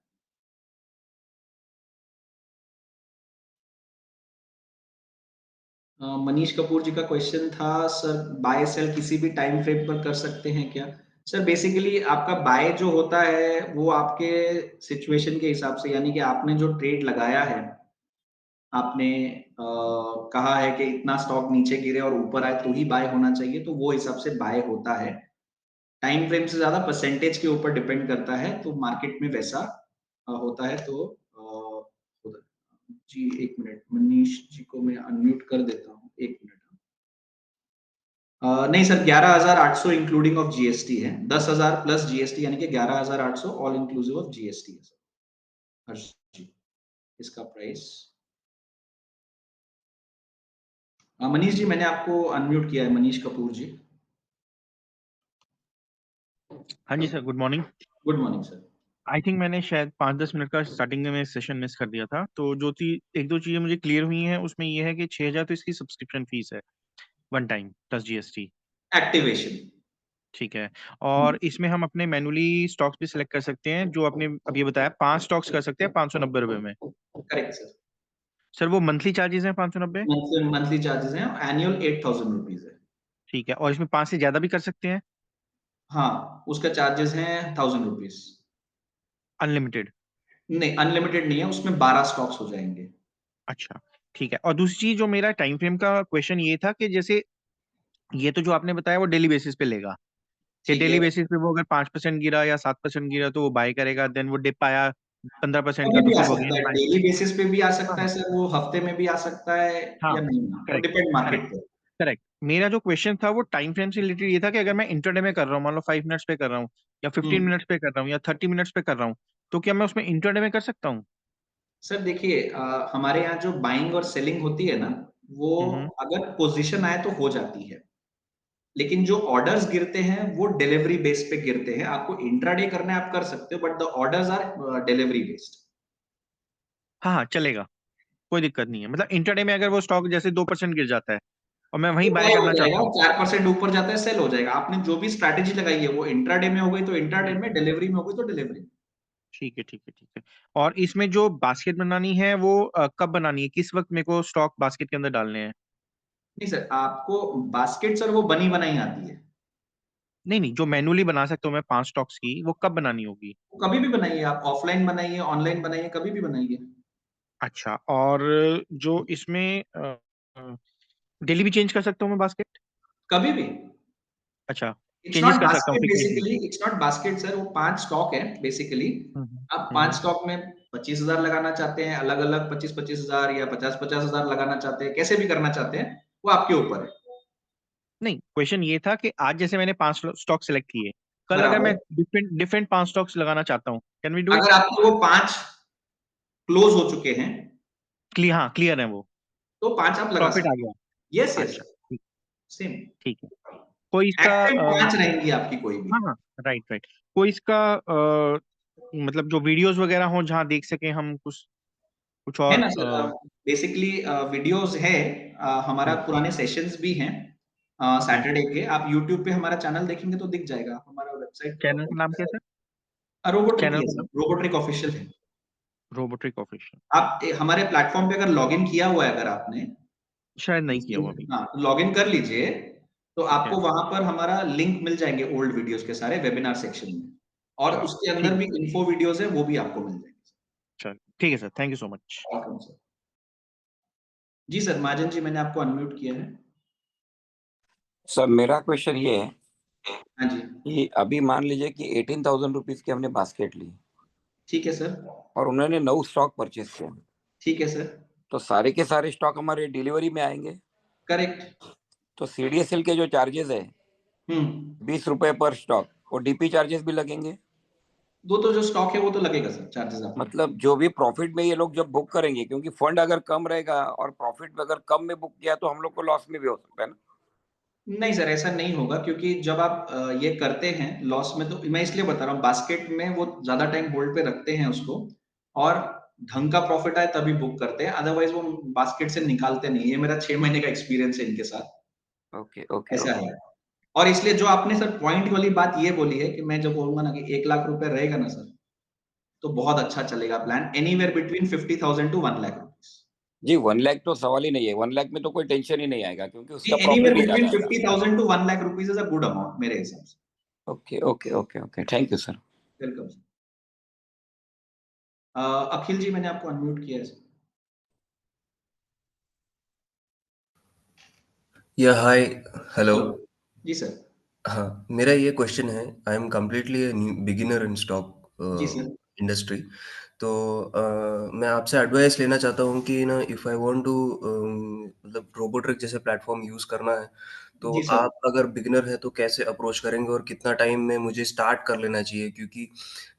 मनीष कपूर जी का क्वेश्चन था सर, बाय सेल किसी भी टाइम फ्रेम पर कर सकते हैं क्या? सर बेसिकली आपका बाय जो होता है वो आपके सिचुएशन के हिसाब से, यानी कि आपने जो ट्रेड लगाया है, आपने कहा है कि इतना स्टॉक नीचे गिरे और ऊपर आए तो ही बाय होना चाहिए, तो वो हिसाब से बाय होता है। टाइम फ्रेम से ज्यादा परसेंटेज के ऊपर डिपेंड करता है, तो मार्केट में वैसा होता है। तो जी एक मिनट, मनीष जी को मैं अनम्यूट कर देता हूँ, एक मिनट। नहीं सर, 11,800 इंक्लूडिंग ऑफ जीएसटी है, 10,000 प्लस जीएसटी, यानी कि 11,800 ऑल इंक्लूसिव ऑफ जीएसटी है सर। हर्ष जी, इसका प्राइस। मनीष जी मैंने आपको अनम्यूट किया है, मनीष कपूर जी। हाँ जी sir, good morning. Good morning sir. I think मैंने शायद 5-10 मिनट का स्टार्टिंग में सेशन मिस कर दिया था, तो जो एक दो चीज़ें मुझे क्लियर हुई हैं उसमें ये है कि 6,000 तो इसकी सब्सक्रिप्शन फीस है, one time plus GST. Activation. ठीक है। और इसमें हम अपने मैनुअली स्टॉक्स भी सिलेक्ट कर सकते हैं, जो आपने अभी बताया 5 स्टॉक्स कर सकते हैं 590 रुपए में। Correct sir. सर वो मंथली चार्जेस हैं 590? मंथली चार्जेस हैं, एनुअल 8,000 रुपीज है। ठीक है, और इसमें 5 से ज़्यादा भी कर सकते हैं? हाँ, उसका चार्जेस है 1,000 रुपीज। अनलिमिटेड? नहीं, अनलिमिटेड नहीं है, उसमें 12 स्टॉक्स हो जाएंगे। अच्छा, ठीक है। और दूसरी चीज जो मेरा टाइम फ्रेम का क्वेश्चन ये था कि जैसे ये तो जो आपने बताया वो डेली बेसिस पे लेगा, कि ठीक है। डेली बेसिस पे वो अगर 5% गिरा या 7% गिरा तो वो बाय करेगा, देन वो डिप आया 15% का कभी तो भी आ फिर वो सकता अगेन है, बाय। डेली बेसिस पे भी आ सकता है हाँ सर, वो हफ्ते में भी आ सकता है हाँ, या नहीं, वो करेक्ट डिपेंड मार्केट करेक्ट पे। करेक्ट। मेरा जो क्वेश्चन था वो टाइम फ्रेम से रिलेटेड ये था कि अगर मैं इंटरडे में कर रहा हूँ, मान लो 5 मिनट्स पे कर रहा हूँ या 15 मिनट्स पे कर रहा हूँ या 30 मिनट्स पे कर रहा हूँ, तो क्या मैं उसमें इंटरडे में कर सकता हूँ? सर देखिए, हमारे यहाँ जो बाइंग और सेलिंग होती है ना, वो हम्म। अगर पोजीशन आए तो हो जाती है, लेकिन जो ऑर्डर्स गिरते हैं वो डिलीवरी बेस पे गिरते हैं। आपको इंट्राडे करना है आप कर सकते हो, but the orders are delivery based. हाँ हाँ, चलेगा, कोई दिक्कत नहीं है। मतलब इंटरडे में अगर वो स्टॉक जैसे 2% गिर जाता है और मैं वो वहीं बाय बाय हो करना जाएगा, चाहता हूँ। 4% ऊपर जाता है सेल हो जाएगा। आपने जो भी स्ट्रैटेजी लगाई है वो इंट्राडे में हो गई तो इंट्राडे हम्म, में, डिलीवरी में हो गई तो डिलीवरी में। ठीक है ठीक है ठीक है। और इसमें जो बास्केट बनानी है वो कब बनानी है, किस वक्त मेरे को स्टॉक बास्केट के अंदर डालने हैं? नहीं सर, आपको बास्केट सर वो बनी बनाई आती है। नहीं नहीं, जो मैनुअली बना सकता हूँ मैं 5 स्टॉक्स की, वो कब बनानी होगी? कभी भी बनाइए आप, ऑफलाइन बनाइए, ऑनलाइन बनाइए, कभी भी बनाइए। अच्छा, और जो इसमें डेली भी चेंज कर सकता हूँ मैं बास्केट? कभी भी। अच्छा, इट्स चेंजेस नॉट कर सकता हूँ basket frequently. Basically, it's not basket sir, वो 5 स्टॉक है बेसिकली। आप 5 स्टॉक में 25,000 लगाना चाहते हैं, अलग-अलग 25,000 या 50,000 लगाना चाहते हैं, कैसे भी करना चाहते हैं, वो आपके ऊपर है। नहीं, क्वेश्चन ये था कि आज जैसे मैंने 5 स्टॉक सेलेक्ट किए, कल अगर मैं बराबर। डिफरेंट डिफरेंट 5 स्टॉक्स लगाना चाहता हूँ, कैन वी डू इट? अगर आपके वो 5 क्लोज हो चुके हैं, हाँ, क्लियर है वो, तो 5 आप लगा प्रॉफिट आ सकते गया। हैं। यस, यस, अच्छा, ठीक, सेम। ठीक है। कोई इसका एक्टिव 5 रहेंगी आपकी कोई भी। हाँ हाँ, राइट राइट। कोई इसका मतलब जो वीडियोस वगैरह हो जहाँ देख सकें हम कुछ कुछ है और ना सर, बेसिकली वीडियोस है, हमारा पुराने सेशंस भी हैं सैटरडे के। आप यूट्यूब पे हमारा चैनल देखेंगे तो दिख जाएगा, हमारा वेबसाइट चैनल का नाम क्या था? रोबोट्रिक ही चैनल है का सर, नाम रोबोट्रिक ऑफिशियल है। रोबोट्रिक ऑफिशियल। आप हमारे प्लेटफॉर्म पे अगर लॉगिन किया हुआ है अगर आपने, शायद नहीं किया हुआ अभी। हाँ, लॉगिन कर लीजिए, तो ठीक है, आपको वहां पर हमारा लिंक मिल जाएंगे ओल्ड वीडियोस के सारे वेबिनार सेक्शन में, और चलो उसके अंदर ठीक भी इन्फो वीडियोस है, वो भी आपको मिल जाएंगे। चलो ठीक है sir, thank you so much. Welcome sir. जी सर, महाजन जी मैंने आपको अनम्यूट किया है। सर मेरा क्वेश्चन ये है हाँ जी, कि अभी मान लीजिए कि 18,000 रुपीज की हमने बास्केट ली ठीक है सर। और उन्होंने 9 स्टॉक परचेज किया, ठीक है सर। तो सारे के सारे स्टॉक हमारे डिलीवरी में आएंगे, करेक्ट। तो सीडीएसएल के जो चार्जेस है हम्म। 20 रुपए पर स्टॉक, और डीपी चार्जेस भी लगेंगे। दो तो जो स्टॉक है वो तो लगेगा सर, चार्जेस आपका। मतलब जो भी प्रॉफिट में ये लोग जब बुक करेंगे, क्योंकि फंड अगर कम रहेगा और प्रॉफिट अगर कम में बुक किया तो हम लोग को लॉस में भी हो सकता है ना। नहीं सर, ऐसा नहीं होगा, क्योंकि जब आप ये करते हैं लॉस में, तो मैं इसलिए बता रहा हूँ, बास्केट में वो ज्यादा टाइम होल्ड पे रखते हैं उसको, और ढंग का प्रॉफिट आए तभी बुक करते हैं, अदरवाइज वो बास्केट से निकालते नहीं। ये मेरा 6 महीने का एक्सपीरियंस है इनके साथ, ओके ओके ऐसा ओके। है। और इसलिए जो आपने सर पॉइंट वाली बात ये बोली है कि मैं जब बोलूंगा ना कि 1 लाख रुपए रहेगा ना सर, तो बहुत अच्छा चलेगा plan, anywhere between 50,000 to 1 lakh rupees. जी 1 लाख तो सवाल ही नहीं है, 1 लाख में तो कोई टेंशन ही नहीं आएगा क्योंकि उसका एनीवेयर प्रॉफिट ही बिटवीन ज्यादा आएगा। 50,000 to 1 lakh rupees is a good amount मेरे हिसाब से। Okay okay okay okay, thank you sir. Welcome sir. Akhil ji मैंने आपको अनम्यूट किया है सर। या हाय, हेलो। जी सर। हाँ, मेरा ये क्वेश्चन है। I am completely beginner in G stock sir. Industry. तो मैं आपसे एडवाइस लेना चाहता हूँ कि ना, इफ़ आई वांट टू मतलब रोबोट्रिक जैसे प्लेटफॉर्म यूज़ करना है, तो जी सर। आप अगर बिगिनर है तो कैसे अप्रोच करेंगे और कितना टाइम में मुझे स्टार्ट कर लेना चाहिए? क्योंकि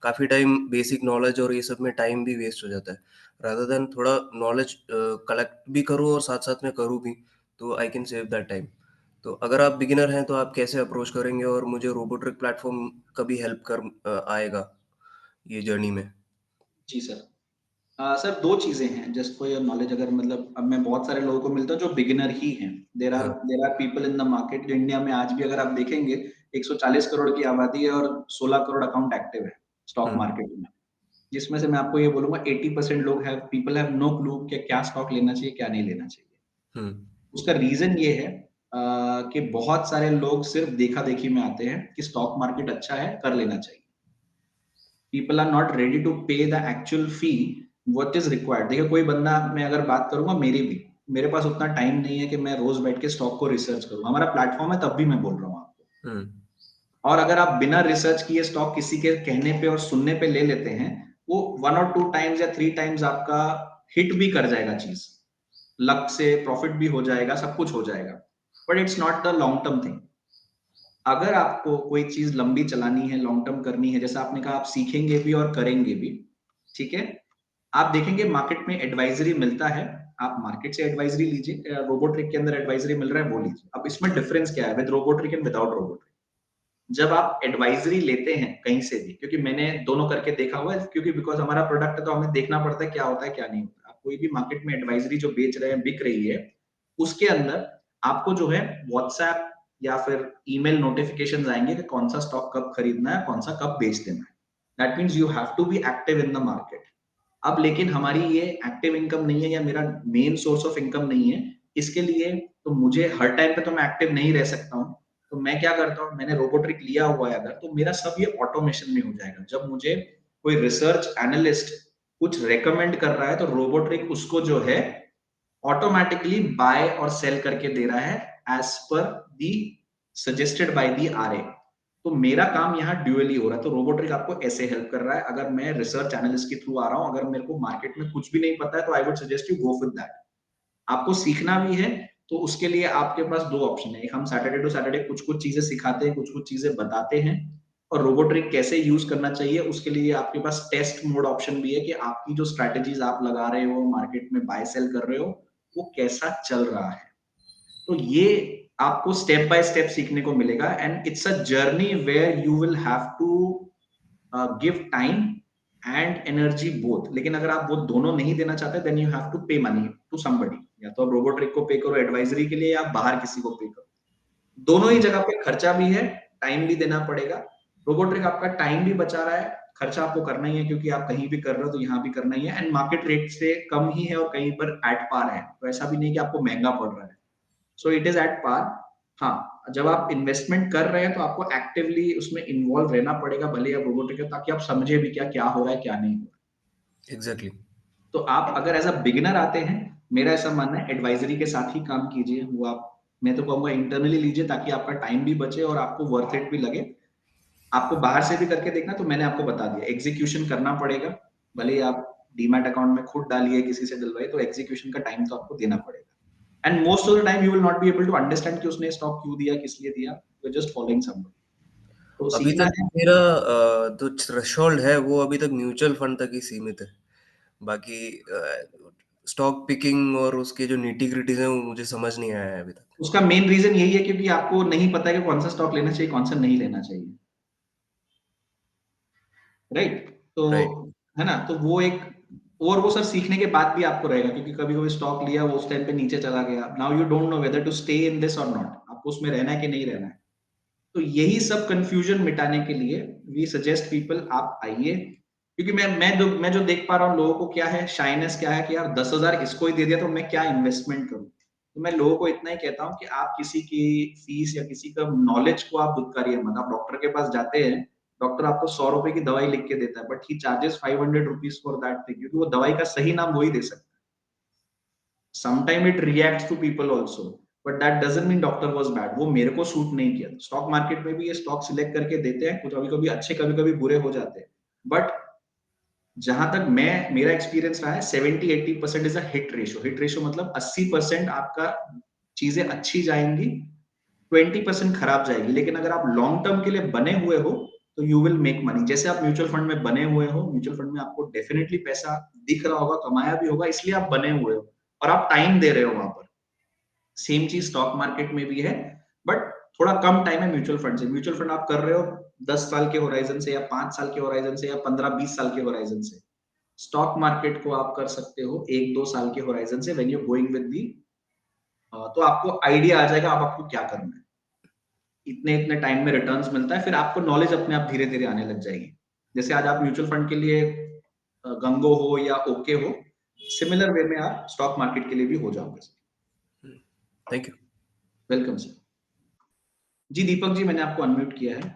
काफ़ी टाइम बेसिक नॉलेज और ये सब में टाइम भी वेस्ट हो जाता है। रादर देन थोड़ा नॉलेज कलेक्ट भी करूँ और साथ-साथ में करूँ भी, तो I can save that time. तो अगर आप बिगिनर हैं तो आप कैसे अप्रोच करेंगे और मुझे रोबोट्रिक प्लेटफॉर्म कभी हेल्प आएगा ये जर्नी में? जी सर। सर 2 चीज़ें हैं, जस्ट फॉर योर नॉलेज, अगर मतलब अब मैं बहुत सारे लोगों को मिलता हूँ जो बिगिनर ही हैं। हाँ। There are people in the market, India में आज भी अगर आप देखेंगे 140 करोड़ की आबादी है और 16 करोड़ अकाउंट एक्टिव है स्टॉक हुँ, मार्केट में। जिसमें से मैं आपको ये बोलूँगा 80% लोग पीपल हैव नो क्लू कि क्या स्टॉक लेना चाहिए, क्या नहीं लेना चाहिए। हुँ, उसका रीज़न ये है कि बहुत सारे लोग सिर्फ देखा-देखी में आते हैं कि स्टॉक मार्केट अच्छा है, कर लेना चाहिए। People are not ready to pay the actual fee what is required. देखिए कोई बंदा, मैं अगर बात करूंगा मेरी भी, मेरे पास उतना टाइम नहीं है कि मैं रोज बैठ के स्टॉक को रिसर्च करूं। हमारा प्लेटफॉर्म है तब भी मैं बोल रहा हूँ आपको। हुँ, और अगर आप बिना रिसर्च किए स्टॉक किसी के कहने पे और सुनने पे ले लेते हैं, वो 1 और 2 टाइम्स या 3 टाइम्स आपका हिट भी कर जाएगा चीज, लक से प्रॉफिट भी हो जाएगा, सब कुछ हो जाएगा, but it's not the long term thing. अगर आपको कोई चीज लंबी चलानी है, लॉन्ग टर्म करनी है, जैसा आपने कहा आप सीखेंगे भी और करेंगे भी, ठीक है, आप देखेंगे मार्केट में एडवाइजरी मिलता है, आप मार्केट से एडवाइजरी लीजिए, रोबोट्रिक के अंदर एडवाइजरी मिल रहा है वो लीजिए। अब इसमें डिफरेंस क्या है विद रोबोट्रिक एंड विदाउट रोबोट्रिक? जब आप एडवाइजरी लेते हैं कहीं से भी, क्योंकि मैंने दोनों करके देखा हुआ है, क्योंकि बिकॉज हमारा प्रोडक्ट है तो हमें देखना पड़ता है क्या होता है क्या नहीं होता। आप कोई भी मार्केट में एडवाइजरी जो बेच रहे हैं, बिक रही है, उसके अंदर आपको जो है व्हाट्सएप या फिर ईमेल नोटिफिकेशन आएंगे कि कौन सा स्टॉक कब खरीदना है, कौन सा कब बेच देना है। That means you have to be active in the market. अब लेकिन हमारी ये एक्टिव इनकम नहीं है या मेरा मेन सोर्स ऑफ इनकम नहीं है, इसके लिए तो मुझे हर टाइम पे तो मैं एक्टिव नहीं रह सकता हूँ। तो मैं क्या करता हूँ, मैंने रोबोट्रिक लिया हुआ है अगर, तो मेरा सब ये ऑटोमेशन में हो जाएगा। जब मुझे कोई रिसर्च एनालिस्ट कुछ रेकमेंड कर रहा है तो रोबोट्रिक उसको जो है ऑटोमेटिकली बाय और सेल करके दे रहा है as per the suggested by the RA. तो मेरा काम यहाँ ड्यूअली हो रहा है। तो रोबोट्रिक आपको ऐसे हेल्प कर रहा है। अगर मैं रिसर्च एनालिस्ट के थ्रू आ रहा हूँ, अगर मेरे को मार्केट में कुछ भी नहीं पता है, तो I would suggest you go with that. आपको सीखना भी है तो उसके लिए आपके पास दो ऑप्शन है। एक, हम सैटरडे टू सैटरडे कुछ कुछ चीजें सिखाते हैं, कुछ कुछ चीजें बताते हैं, और रोबोट्रिक कैसे यूज करना चाहिए उसके लिए आपके पास टेस्ट मोड ऑप्शन भी है कि आपकी जो स्ट्रैटेजीज आप लगा रहे हो, मार्केट में बाय सेल कर रहे हो, वो कैसा चल रहा है। तो ये आपको स्टेप बाय स्टेप सीखने को मिलेगा, and it's a journey where you will have to give time and energy both. लेकिन अगर आप वो दोनों नहीं देना चाहते, then you have to pay money to somebody. या तो आप रोबोट्रिक को पे करो एडवाइजरी के लिए, या बाहर किसी को पे करो। दोनों ही जगह पे खर्चा भी है, टाइम भी देना पड़ेगा। रोबोट्रिक आपका टाइम भी बचा रहा है, खर्चा आपको करना ही है, क्योंकि आप कहीं भी कर रहे हो तो यहाँ भी करना ही है, एंड मार्केट रेट से कम ही है और कहीं पर एट पार है। तो ऐसा भी नहीं कि आपको महंगा पड़ रहा है। So it is at par. हाँ, जब आप इन्वेस्टमेंट कर रहे हैं तो आपको एक्टिवली उसमें इन्वॉल्व रहना पड़ेगा, भले आप रोबोटिक है, ताकि आप समझे भी क्या हो रहा है, क्या नहीं हो रहा है। एग्जैक्टली। तो आप अगर एज अ बिगिनर आते हैं, मेरा ऐसा मानना है एडवाइजरी के साथ ही काम कीजिए। वो आप, मैं तो कहूंगा इंटरनली लीजिए, ताकि आपका टाइम भी बचे और आपको वर्थ इट भी लगे। आपको बाहर से भी करके देखना, तो मैंने आपको बता दिया, एग्जीक्यूशन करना पड़ेगा। भले ही आप डीमैट अकाउंट में खुद डालिए, किसी से दिलवाइए, तो एग्जीक्यूशन का टाइम तो आपको देना पड़ेगा। And most of the time you will not be able to understand कि उसने स्टॉक क्यों दिया, किस लिए दिया। You are just following somebody. तो अभी सीखना तक है। मेरा जो थ्रेशोल्ड है वो अभी तक म्यूचुअल फंड तक ही सीमित है। बाकी स्टॉक पिकिंग और उसके जो नीटी ग्रिटीज हैं वो मुझे समझ नहीं आया है अभी तक। उसका मेन रीजन यही है क्योंकि आपको नहीं पता है कि कौन सा स्टॉक लेना चाहिए, कौन सा नहीं लेना चाहिए। राइट? तो राइट। है ना, तो वो एक, और वो सर सीखने के बाद भी आपको रहेगा, क्योंकि कभी कभी स्टॉक लिया, वो उस टाइम पे नीचे चला गया, now you don't know whether to stay in this or not, आपको उसमें रहना है कि नहीं रहना है। तो यही सब कंफ्यूजन मिटाने के लिए वी सजेस्ट पीपल, आप आइए। क्योंकि मैं जो देख पा रहा हूँ, लोगों को क्या है, शाइनेस क्या है कि यार 10,000 इसको ही दे दिया तो मैं क्या इन्वेस्टमेंट करूं। तो मैं लोगों को इतना ही कहता हूँ कि आप किसी की फीस या किसी का नॉलेज को आप दुत्कारिए मत। आप डॉक्टर के पास जाते हैं, डॉक्टर आपको 100 रुपए की दवाई लिख के देता है, but he charges 500 rupees for that thing, क्योंकि वो दवाई का सही नाम वही दे सकता है। Sometime it reacts to people also, but that doesn't mean doctor was bad. वो मेरे को सूट नहीं किया। स्टॉक मार्केट में भी ये स्टॉक सिलेक्ट करके देते हैं, कुछ कभी-कभी अच्छे, कभी-कभी बुरे हो जाते हैं। बट जहां तक मेरा एक्सपीरियंस रहा है, 70-80% is a hit ratio. Hit ratio मतलब 80% आपका चीजें अच्छी जाएंगी, 20% खराब जाएगी। लेकिन अगर आप लॉन्ग टर्म के लिए बने हुए हो, तो यू विल मेक मनी। जैसे आप म्यूचुअल फंड में बने हुए हो, म्यूचुअल फंड में आपको डेफिनेटली पैसा दिख रहा होगा, कमाया भी होगा, इसलिए आप बने हुए हो और आप टाइम दे रहे हो वहां पर। सेम चीज स्टॉक मार्केट में भी है, बट थोड़ा कम टाइम है म्यूचुअल फंड से। म्यूचुअल फंड आप कर रहे हो 10 साल के होराइजन से, या 5 साल के होराइजन से, या 15-20 साल के होराइजन से। स्टॉक मार्केट को आप कर सकते हो 1-2 साल के होराइजन से, when you going with the, तो आपको आइडिया आ जाएगा अब आपको क्या करना है। इतने इतने टाइम में रिटर्न्स मिलता है, फिर आपको नॉलेज अपने आप धीरे धीरे आने लग जाएगी। जैसे आज आप म्यूचुअल फंड के लिए गंगो हो या ओके हो, सिमिलर वे में आप स्टॉक मार्केट के लिए भी हो जाओगे। Thank you. Welcome sir. जी दीपक जी, मैंने आपको अनम्यूट किया है।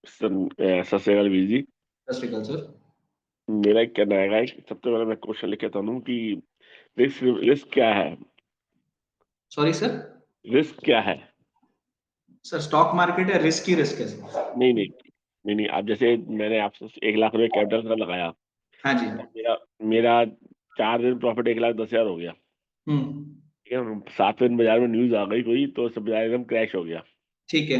सत श्रीकाल वीर जी। सत श्रीकाल सर। मेरा एक कहना है कि सबसे पहले मैं क्वेश्चन लिख कहता हूँ कि रिस्क क्या है? Sorry sir? रिस्क क्या है? सर स्टॉक मार्केट है, रिस्क ही रिस्क है सर। नहीं, आप जैसे मैंने आपसे 1 लाख रुपए कैपिटल का लगाया, हाँ जी। मेरा मेरा 4 दिन प्रॉफिट 1,10,000 हो गया। ठीक है, 7वें दिन बाजार में न्यूज आ गई कोई, तो सब बाजार एकदम क्रैश हो गया। ठीक है।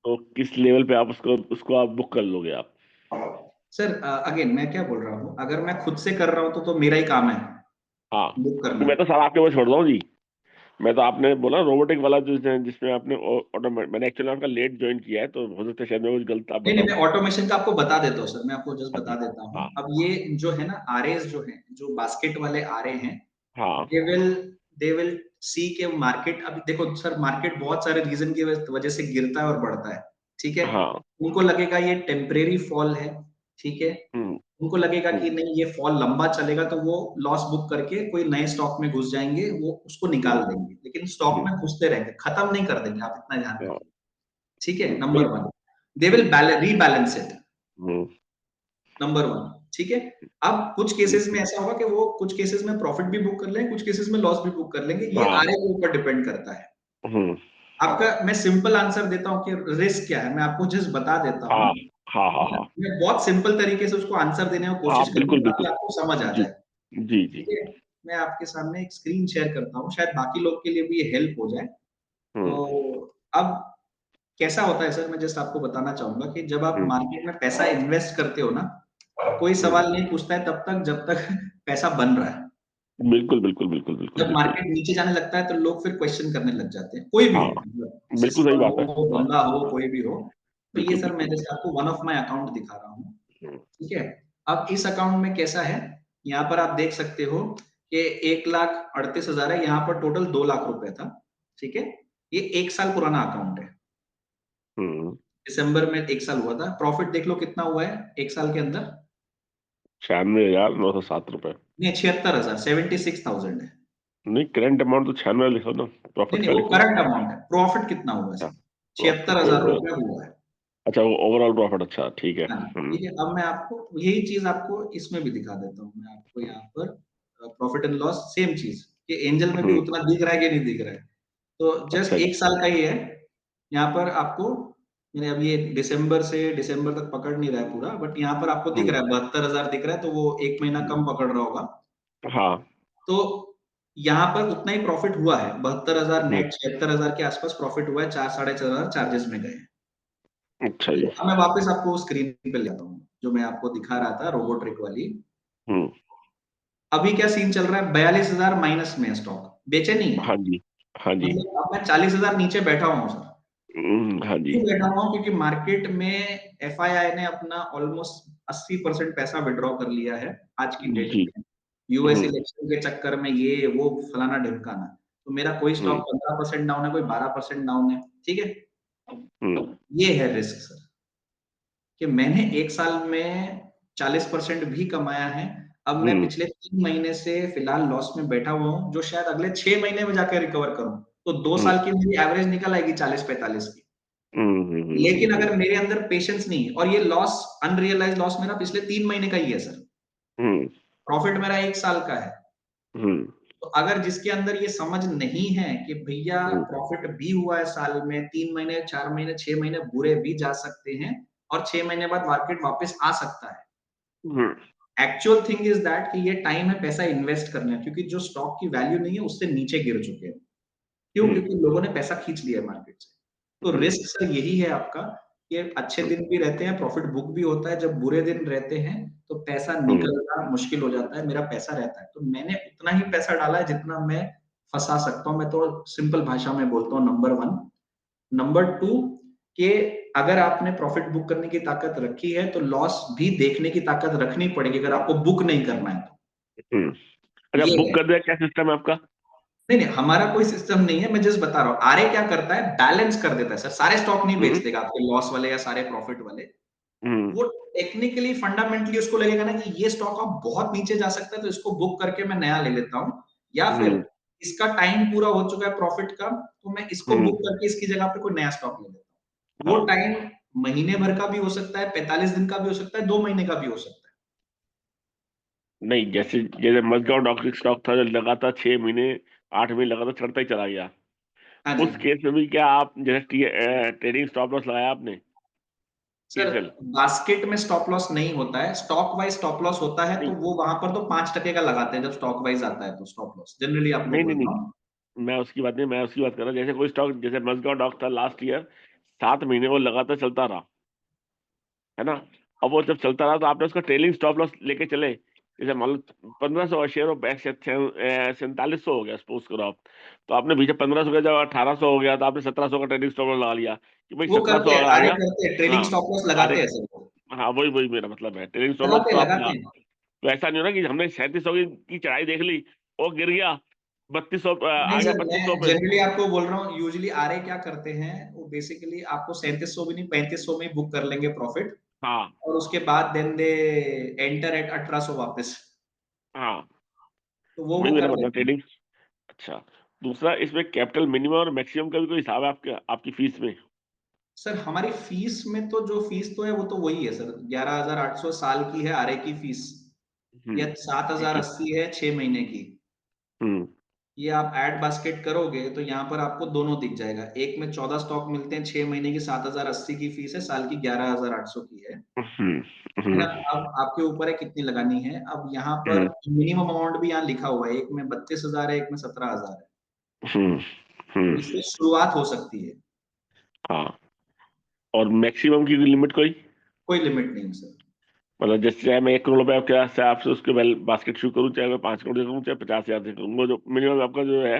तो किस लेवल पे आप उसको आप बुक कर लोगे आप? सर अगेन मैं क्या बोल रहा हूँ, अगर मैं खुद से कर रहा हूँ तो मेरा ही काम है हाँ, बुक तो करना। मैं तो सारा आपके ऊपर छोड़ रहा हूँ जी। मैं तो, आपने बोला रोबोटिक वाला जिसमें आपने ऑटोमेटिक, मैंने एक्चुअली आपका लेट ज्वाइन किया है, तो हो सकता है शायद मैं कुछ गलत आप नहीं, बताऊं। मैं ऑटोमेशन का आपको बता देता हूँ सर, मैं आपको जस्ट बता देता हूँ। हाँ। अब ये जो है ना, आरएस जो है, जो बास्केट वाले आरए हैं, हाँ। दे विल सी के मार्केट, अभी देखो सर, मार्केट बहुत सारे रीजन की वजह से गिरता है और बढ़ता है। ठीक है। हाँ। उनको लगेगा ये टेम्परेरी फॉल है। ठीक है। उनको लगेगा कि नहीं ये फॉल लंबा चलेगा, तो वो लॉस बुक करके कोई नए स्टॉक में घुस जाएंगे, वो उसको निकाल देंगे। लेकिन स्टॉक में घुसते रहेंगे, खत्म नहीं कर देंगे, आप इतना ध्यान रखिए। ठीक है, number 1 they will rebalance it, number 1। ठीक है। अब कुछ केसेस में ऐसा होगा कि वो कुछ केसेस में प्रॉफिट भी बुक कर लेंगे, कुछ केसेस में लॉस भी बुक कर लेंगे, ये हाँ। आरए के ऊपर डिपेंड करता है। हम्म। आपका मैं सिंपल आंसर देता हूँ कि रिस्क क्या है, मैं आपको जस्ट बता देता हूँ। हाँ हाँ हाँ मैं बहुत सिंपल तरीके से उसको आंसर देने की हाँ, कोशिश बिल्कुल करूंगा ताकि बिल्कुल। आपको समझ आ जी जाए। जी जी। ठीक है, मैं आपके सामने एक स्क्रीन शेयर करता हूँ, शायद बाकी लोग के लिए भी ये हेल्प हो जाए। तो अब कैसा होता है सर, मैं जस्ट आपको बताना चाहूंगा कि जब आप मार्केट में पैसा इन्वेस्ट करते हो ना, कोई सवाल नहीं पूछता है तब तक जब तक पैसा बन रहा है। बिल्कुल बिल्कुल बिल्कुल बिल्कुल जब बिल्कुल। मार्केट नीचे जाने लगता है तो लोग फिर क्वेश्चन करने लग जाते हैं, कोई भी हाँ, हो, मतलब बिल्कुल सही बात है। हो, बंदा हो, कोई भी हो। तो ये बिल्कुल सर मैं बिल्कुल। जैसे आपको वन ऑफ माय अकाउंट दिखा रहा हूँ। हम्म, ठीक है, अब इस अकाउंट में कैसा है, यहाँ पर आप देख सकते हो कि 1,38,000 है, यहाँ पर टोटल 2 लाख रुपए था। ठीक है, ये 1 साल पुराना अकाउंट है, हम्म। दिसंबर में 1 साल हुआ था। प्रॉफिट देख लो कितना हुआ है 1 साल के अंदर, 96,907 रुपए। नहीं 76,000, 76,000 है। नहीं, करंट अमाउंट तो 96 लिखो ना, नहीं प्रॉफिट नहीं, का वो लिखो। करंट अमाउंट है, प्रॉफिट कितना हुआ है अच्छा, सर, प्रॉफिट 76,000 रुपया हुआ है। अच्छा, वो ओवरऑल प्रॉफिट, अच्छा ठीक है। हाँ, ठीक है। अब मैं आपको यही चीज आपको इसमें भी दिखा देता हूँ, मैं आपको यहाँ पर प्रॉफिट एंड लॉस सेम चीज कि एंजल में भी हम्म, उतना दिख रहा है कि नहीं दिख रहा है। तो जस्ट अच्छा जी। 1 साल का ही है, यहाँ पर आपको मैंने अब ये दिसंबर से दिसंबर तक पकड़ नहीं रहा है पूरा, बट यहाँ पर आपको दिख हम्म, रहा है 72,000 दिख रहा है, तो वो 1 महीना कम पकड़ रहा होगा। हाँ। तो यहाँ पर उतना ही प्रॉफिट हुआ है, 72,000 हम्म, नेट, 76,000 के आसपास प्रॉफिट हुआ है, 4 साढ़े 4,000 चार्जेस में गए। अच्छा जी। अब मैं वापस आपको स्क्रीन पे ले आता हूँ, जो मैं आपको दिखा रहा था रोबो ट्रिक वाली। हम्म, अभी क्या सीन चल रहा है, 42,000 माइनस में है स्टॉक, बेचे नहीं है। हाँ जी। हाँ जी। मतलब अब मैं 40,000 नीचे बैठा हुआ हूँ सर। हाँ जी। क्यों बैठा हुआ हूँ, क्योंकि मार्केट में एफआईआई ने अपना ऑलमोस्ट 80% पैसा विड्रॉ कर लिया है आज की डेट जी। में, यूएस हम्म, इलेक्शन के चक्कर में, ये वो फलाना ढिमकाना। तो मेरा कोई स्टॉक हम्म, 15% डाउन है, कोई 12% डाउन है। ठीक है, हम्म, ये है रिस्क सर, कि मैंने 1 साल में 40% भी कमाया है। अब मैं हम्म, पिछले 3 महीने से फिलहाल लॉस में बैठा हुआ हूँ, जो शायद अगले 6 महीने में जाकर रिकवर करूँ। तो 2 हम्म, साल की मेरी एवरेज निकल आएगी 40-45 की। लेकिन हम्म, अगर मेरे अंदर पेशेंस नहीं है, और ये लॉस, अनरियलाइज्ड लॉस मेरा पिछले 3 महीने का ही है सर। हम्म, प्रॉफिट मेरा 1 साल का है। हम्म, तो अगर जिसके अंदर ये समझ नहीं है कि भैया हम्म, प्रॉफिट भी हुआ है साल में, 3 महीने, 4 महीने, 6 महीने बुरे भी जा सकते हैं, और 6 महीने बाद मार्केट वापस आ सकता है। हम्म, एक्चुअल थिंग इज दैट कि ये टाइम है पैसा इन्वेस्ट करने का, क्योंकि जो स्टॉक की वैल्यू नहीं है उससे नीचे गिर चुके हैं। क्यों? हम्म, क्योंकि लोगों ने पैसा खींच लिया है मार्केट से। तो हम्म, रिस्क सर यही है आपका, कि अच्छे दिन भी रहते हैं, प्रॉफिट बुक भी होता है, जब बुरे दिन रहते हैं तो पैसा हम्म, निकलना मुश्किल हो जाता है। मेरा पैसा रहता है, तो मैंने उतना ही पैसा डाला है जितना मैं फंसा सकता हूँ। मैं तो सिंपल भाषा में बोलता हूँ, नंबर 1। नंबर 2, कि अगर आपने प्रॉफिट बुक करने की ताकत रखी है तो लॉस भी देखने की ताकत रखनी पड़ेगी, अगर आपको बुक नहीं करना है तो। हम्म। अच्छा, ये बुक है। कर दिया, क्या सिस्टम है आपका? नहीं नहीं, हमारा कोई सिस्टम नहीं है, मैं जस्ट बता रहा हूँ। आरए क्या करता है, बैलेंस कर देता है सर, सारे स्टॉक नहीं बेच हम्म, देगा आपके लॉस वाले या सारे प्रॉफिट वाले। हम्म, वो टेक्निकली फंडामेंटली उसको लगेगा ना कि ये स्टॉक अब बहुत नीचे जा सकता है, तो इसको बुक करके मैं नया ले लेता हूँ, या फिर हम्म, इसका टाइम पूरा हो चुका है प्रॉफिट का, तो मैं इसको हम्म, बुक करके इसकी जगह पे कोई नया स्टॉक ले लेता हूँ। वो हाँ। टाइम महीने भर का भी हो सकता है, 45 दिन का भी हो सकता है, 2 महीने का भी हो सकता है। नहीं, जैसे जैसे मजगांव डॉक्टर स्टॉक था, जो लगातार 6 महीने 8 महीने लगातार चढ़ता ही चला गया, हाँ जी। उस केस में भी क्या आप जैसे ट्रेडिंग स्टॉप लॉस लगाया आपने? सर केएसएल? बास्केट में स्टॉप लॉस नहीं होता है, स्टॉक वाइज स्टॉप लॉस होता है, तो नहीं वो वहां पर तो 5% का लगाते हैं जब स्टॉक वाइज आता है, तो स्टॉप लॉस जनरली आपको नहीं नहीं बोल रहा हूँ। नहीं, मैं उसकी बात नहीं, मैं उसकी बात कर रहा हूँ, जैसे कोई स्टॉक जैसे मजगांव डॉक था लास्ट ईयर, 7 महीने वो लगातार चलता रहा, है ना? अब वो जब चलता रहा तो आपने उसका ट्रेलिंग स्टॉप लॉस लेके चले, जैसे मान लो 1500 का शेयर, और 4700 हो गया सपोज करो आप, तो आपने पीछे 1500 का जब 1800 हो गया, तो आपने 1700 का ट्रेडिंग स्टॉप लॉस लगा लिया कि भाई वो 1700 करते हैं, अगर आ आरे गया। करते हैं, ट्रेलिंग हाँ, स्टॉप लॉस अरे लगाते हैं सर वो। हाँ, वही वही मेरा मतलब है, ट्रेडिंग स्टॉप लॉस लगाते तो हैं, आप लगाते हैं। तो ऐसा नहीं हो ना कि हमने 3700 की चढ़ाई देख ली, वो गिर गया 3200 नहीं आ गया सर, मैं 2500 पे। जनरली आपको बोल रहा हूँ, यूजुअली आरए क्या करते हैं, वो बेसिकली आपको 3700 भी नहीं, 3500 में बुक कर लेंगे प्रॉफिट, हाँ और उसके बाद देन दे एंटर एट 1800 वापस, हाँ, तो वही वो मेरा कर मतलब लेते हैं। ट्रेडिंग। अच्छा, दूसरा, इसमें कैपिटल मिनिमम और मैक्सिमम का भी कोई हिसाब है आपके आपकी फीस में? सर हमारी फीस में तो जो फीस तो है वो तो वही है सर, 11,800 साल की है आरए की फीस, या ठीक 7,080 है 6 महीने की। है। ये आप ऐड बास्केट करोगे तो यहाँ पर आपको दोनों दिख जाएगा, एक में 14 स्टॉक मिलते हैं, 6 महीने की 7,080 की फीस है, साल की 11,800 की है ना। अब आपके ऊपर है कितनी लगानी है। अब यहाँ पर मिनिमम अमाउंट भी यहाँ लिखा हुआ है, एक में 32,000 है, एक में 17,000 है, तो इससे शुरुआत हो सकती है। हाँ, और मैक्सिमम की लिमिट कोई लिमिट नहीं है सर। मतलब जैसे चाहे मैं 1 करोड़ रुपए आपके हिसाब से उसके बास्केट शुरू करूँ, चाहे मैं 5 करोड़ से करूँ, चाहे 50,000 से करूँ, जो मिनिमम आपका जो है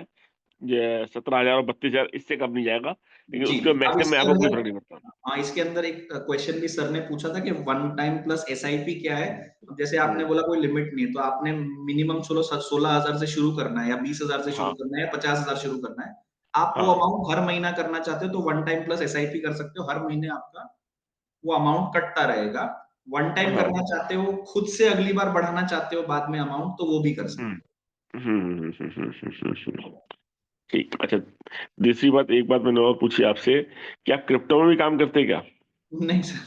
ये 17,000 और 32,000, इससे कम नहीं जाएगा, लेकिन जी, उसके अब मैक्सिमम में इसके आपको कोई अंदर फर्क नहीं पड़ता। हाँ, इसके अंदर एक क्वेश्चन भी सर ने पूछा था कि वन टाइम प्लस एसआईपी क्या है। अब जैसे आपने बोला कोई लिमिट नहीं है, तो आपने मिनिमम 16,000 से शुरू करना है, या 20,000 से शुरू हाँ करना है, या 50,000 शुरू करना है। आप वो हाँ अमाउंट हर महीना करना चाहते हो तो वन टाइम प्लस एसआईपी कर सकते हो, हर महीने आपका वो अमाउंट कटता रहेगा। वन टाइम हाँ। करना चाहते हो, खुद से अगली बार बढ़ाना चाहते हो बाद में अमाउंट, तो वो भी कर सकते ठीक। अच्छा, दूसरी बात, एक बात मैंने और पूछी आपसे कि आप क्रिप्टो में भी काम करते हैं क्या? हो। नहीं सर,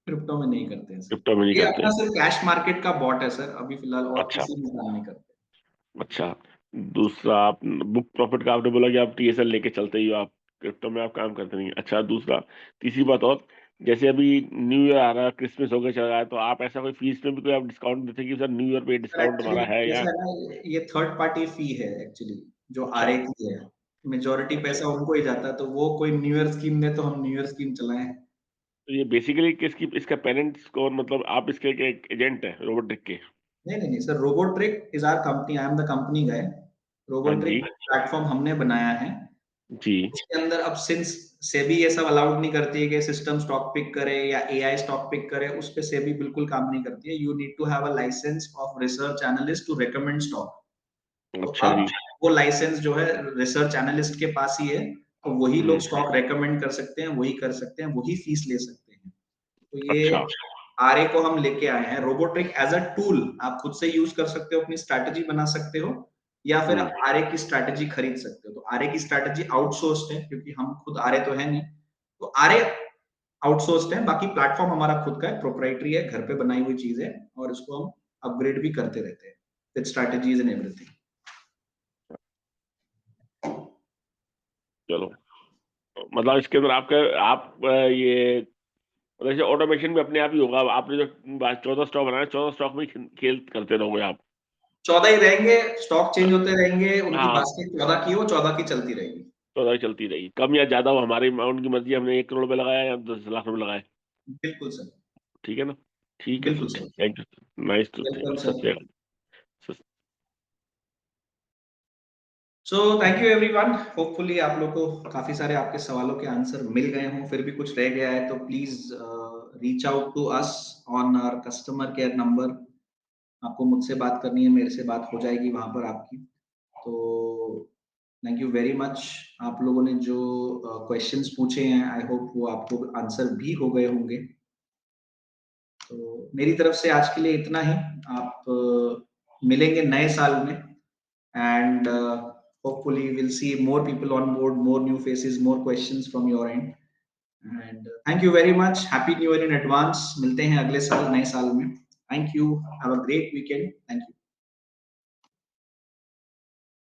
क्रिप्टो में नहीं करते हैं सर। क्रिप्टो में नहीं ये करते। अपना सर कैश मार्केट का बॉट है सर अभी फिलहाल, और अच्छा किसी में काम नहीं करते। अच्छा। दूसरा, आप बुक प्रॉफिट का आपने बोला कि आप टीएसएल लेके चलते ही हो, आप क्रिप्टो में आप काम करते नहीं। अच्छा, दूसरा, तीसरी बात और, जैसे अभी न्यू ईयर आ रहा है, क्रिसमस होकर चल रहा है, तो आप ऐसा कोई फीस में भी कोई आप डिस्काउंट देते हैं कि सर न्यू ईयर पे सर डिस्काउंट एक्चुअली हमारा है या? कैसा है ना, ये थर्ड पार्टी फी है एक्चुअली, जो अच्छा आरए की है। मेजोरिटी अच्छा। पैसा उनको ही जाता है, तो वो कोई न्यू ईयर स्कीम दे तो हम न्यू ईयर स्कीम चलाएं। तो ये बेसिकली किसकी, इसका पेरेंट स्कोर, मतलब आप इसके एजेंट है रोबोटिक के? नहीं sir, Robotrick is our company, I am the company guy. हाँ रोबोट्रिक जी प्लेटफॉर्म हमने बनाया है। जी। उसके अंदर अब सिंस सेबी ये सब अलाउड नहीं करती है कि सिस्टम स्टॉक पिक करे या एआई स्टॉक पिक करे, उस पे सेबी बिल्कुल काम नहीं करती है। You need to have a licence of research analyst to recommend stock. तो अच्छा अब जी। वो लाइसेंस जो है रिसर्च एनालिस्ट के पास ही है, तो वही लोग हम्म, स्टॉक रेकमेंड कर सकते हैं, वही कर सकते हैं, वही फीस ले सकते हैं। तो ये अच्छा आरए को हम लेके आए हैं। रोबोट्रिक एज अ टूल आप खुद से यूज कर सकते हो, अपनी स्ट्रैटेजी बना सकते हो, या फिर हम्म, आरए की स्ट्रैटेजी खरीद सकते हो। तो आरए की स्ट्रैटेजी आउटसोर्स्ड है, क्योंकि हम खुद आरए तो है नहीं, तो आरए आउटसोर्स्ड है। बाकी प्लेटफॉर्म हमारा खुद का है, प्रोप्राइटरी है, घर पे बनाई हुई चीज है, और इसको हम अपग्रेड भी करते रहते हैं विद स्ट्रैटेजीज एंड एवरीथिंग। चलो, मतलब इसके अंदर आपका आप ये मतलब जैसे ऑटोमेशन भी अपने आप ही होगा। आपने जो 14 स्टॉक बनाया, 14 स्टॉक में खेल करते रहोगे आप? 14 ही रहेंगे, स्टॉक चेंज होते रहेंगे, उनकी हाँ, बास्केट 14 की हो, 14 की चलती रहेगी। 14 चलती रहेगी, कम या ज्यादा हो हमारी अमाउंट की मर्जी। हमने 1 करोड़ रुपए लगाया या 10 लाख रुपए लगाए, बिल्कुल सर। ठीक है ना? ठीक है बिल्कुल sir, sir. Thank you, nice to, thank welcome you, sir. Satya. So thank you everyone. Hopefully आप लोग को काफी सारे आपके सवालों के आंसर मिल गए हों। फिर भी कुछ रह गया है तो please reach out to us on our customer care number. आपको मुझसे बात करनी है, मेरे से बात हो जाएगी वहां पर आपकी। तो थैंक यू वेरी मच। आप लोगों ने जो क्वेश्चंस पूछे हैं, आई होप वो आपको आंसर भी हो गए होंगे। तो मेरी तरफ से आज के लिए इतना ही। आप मिलेंगे नए साल में, and hopefully we'll see more people on board, more new faces, more questions from your end, and thank you very much. Happy New Year in advance. मिलते हैं अगले साल नए साल में। Thank you, have a great weekend. Thank you.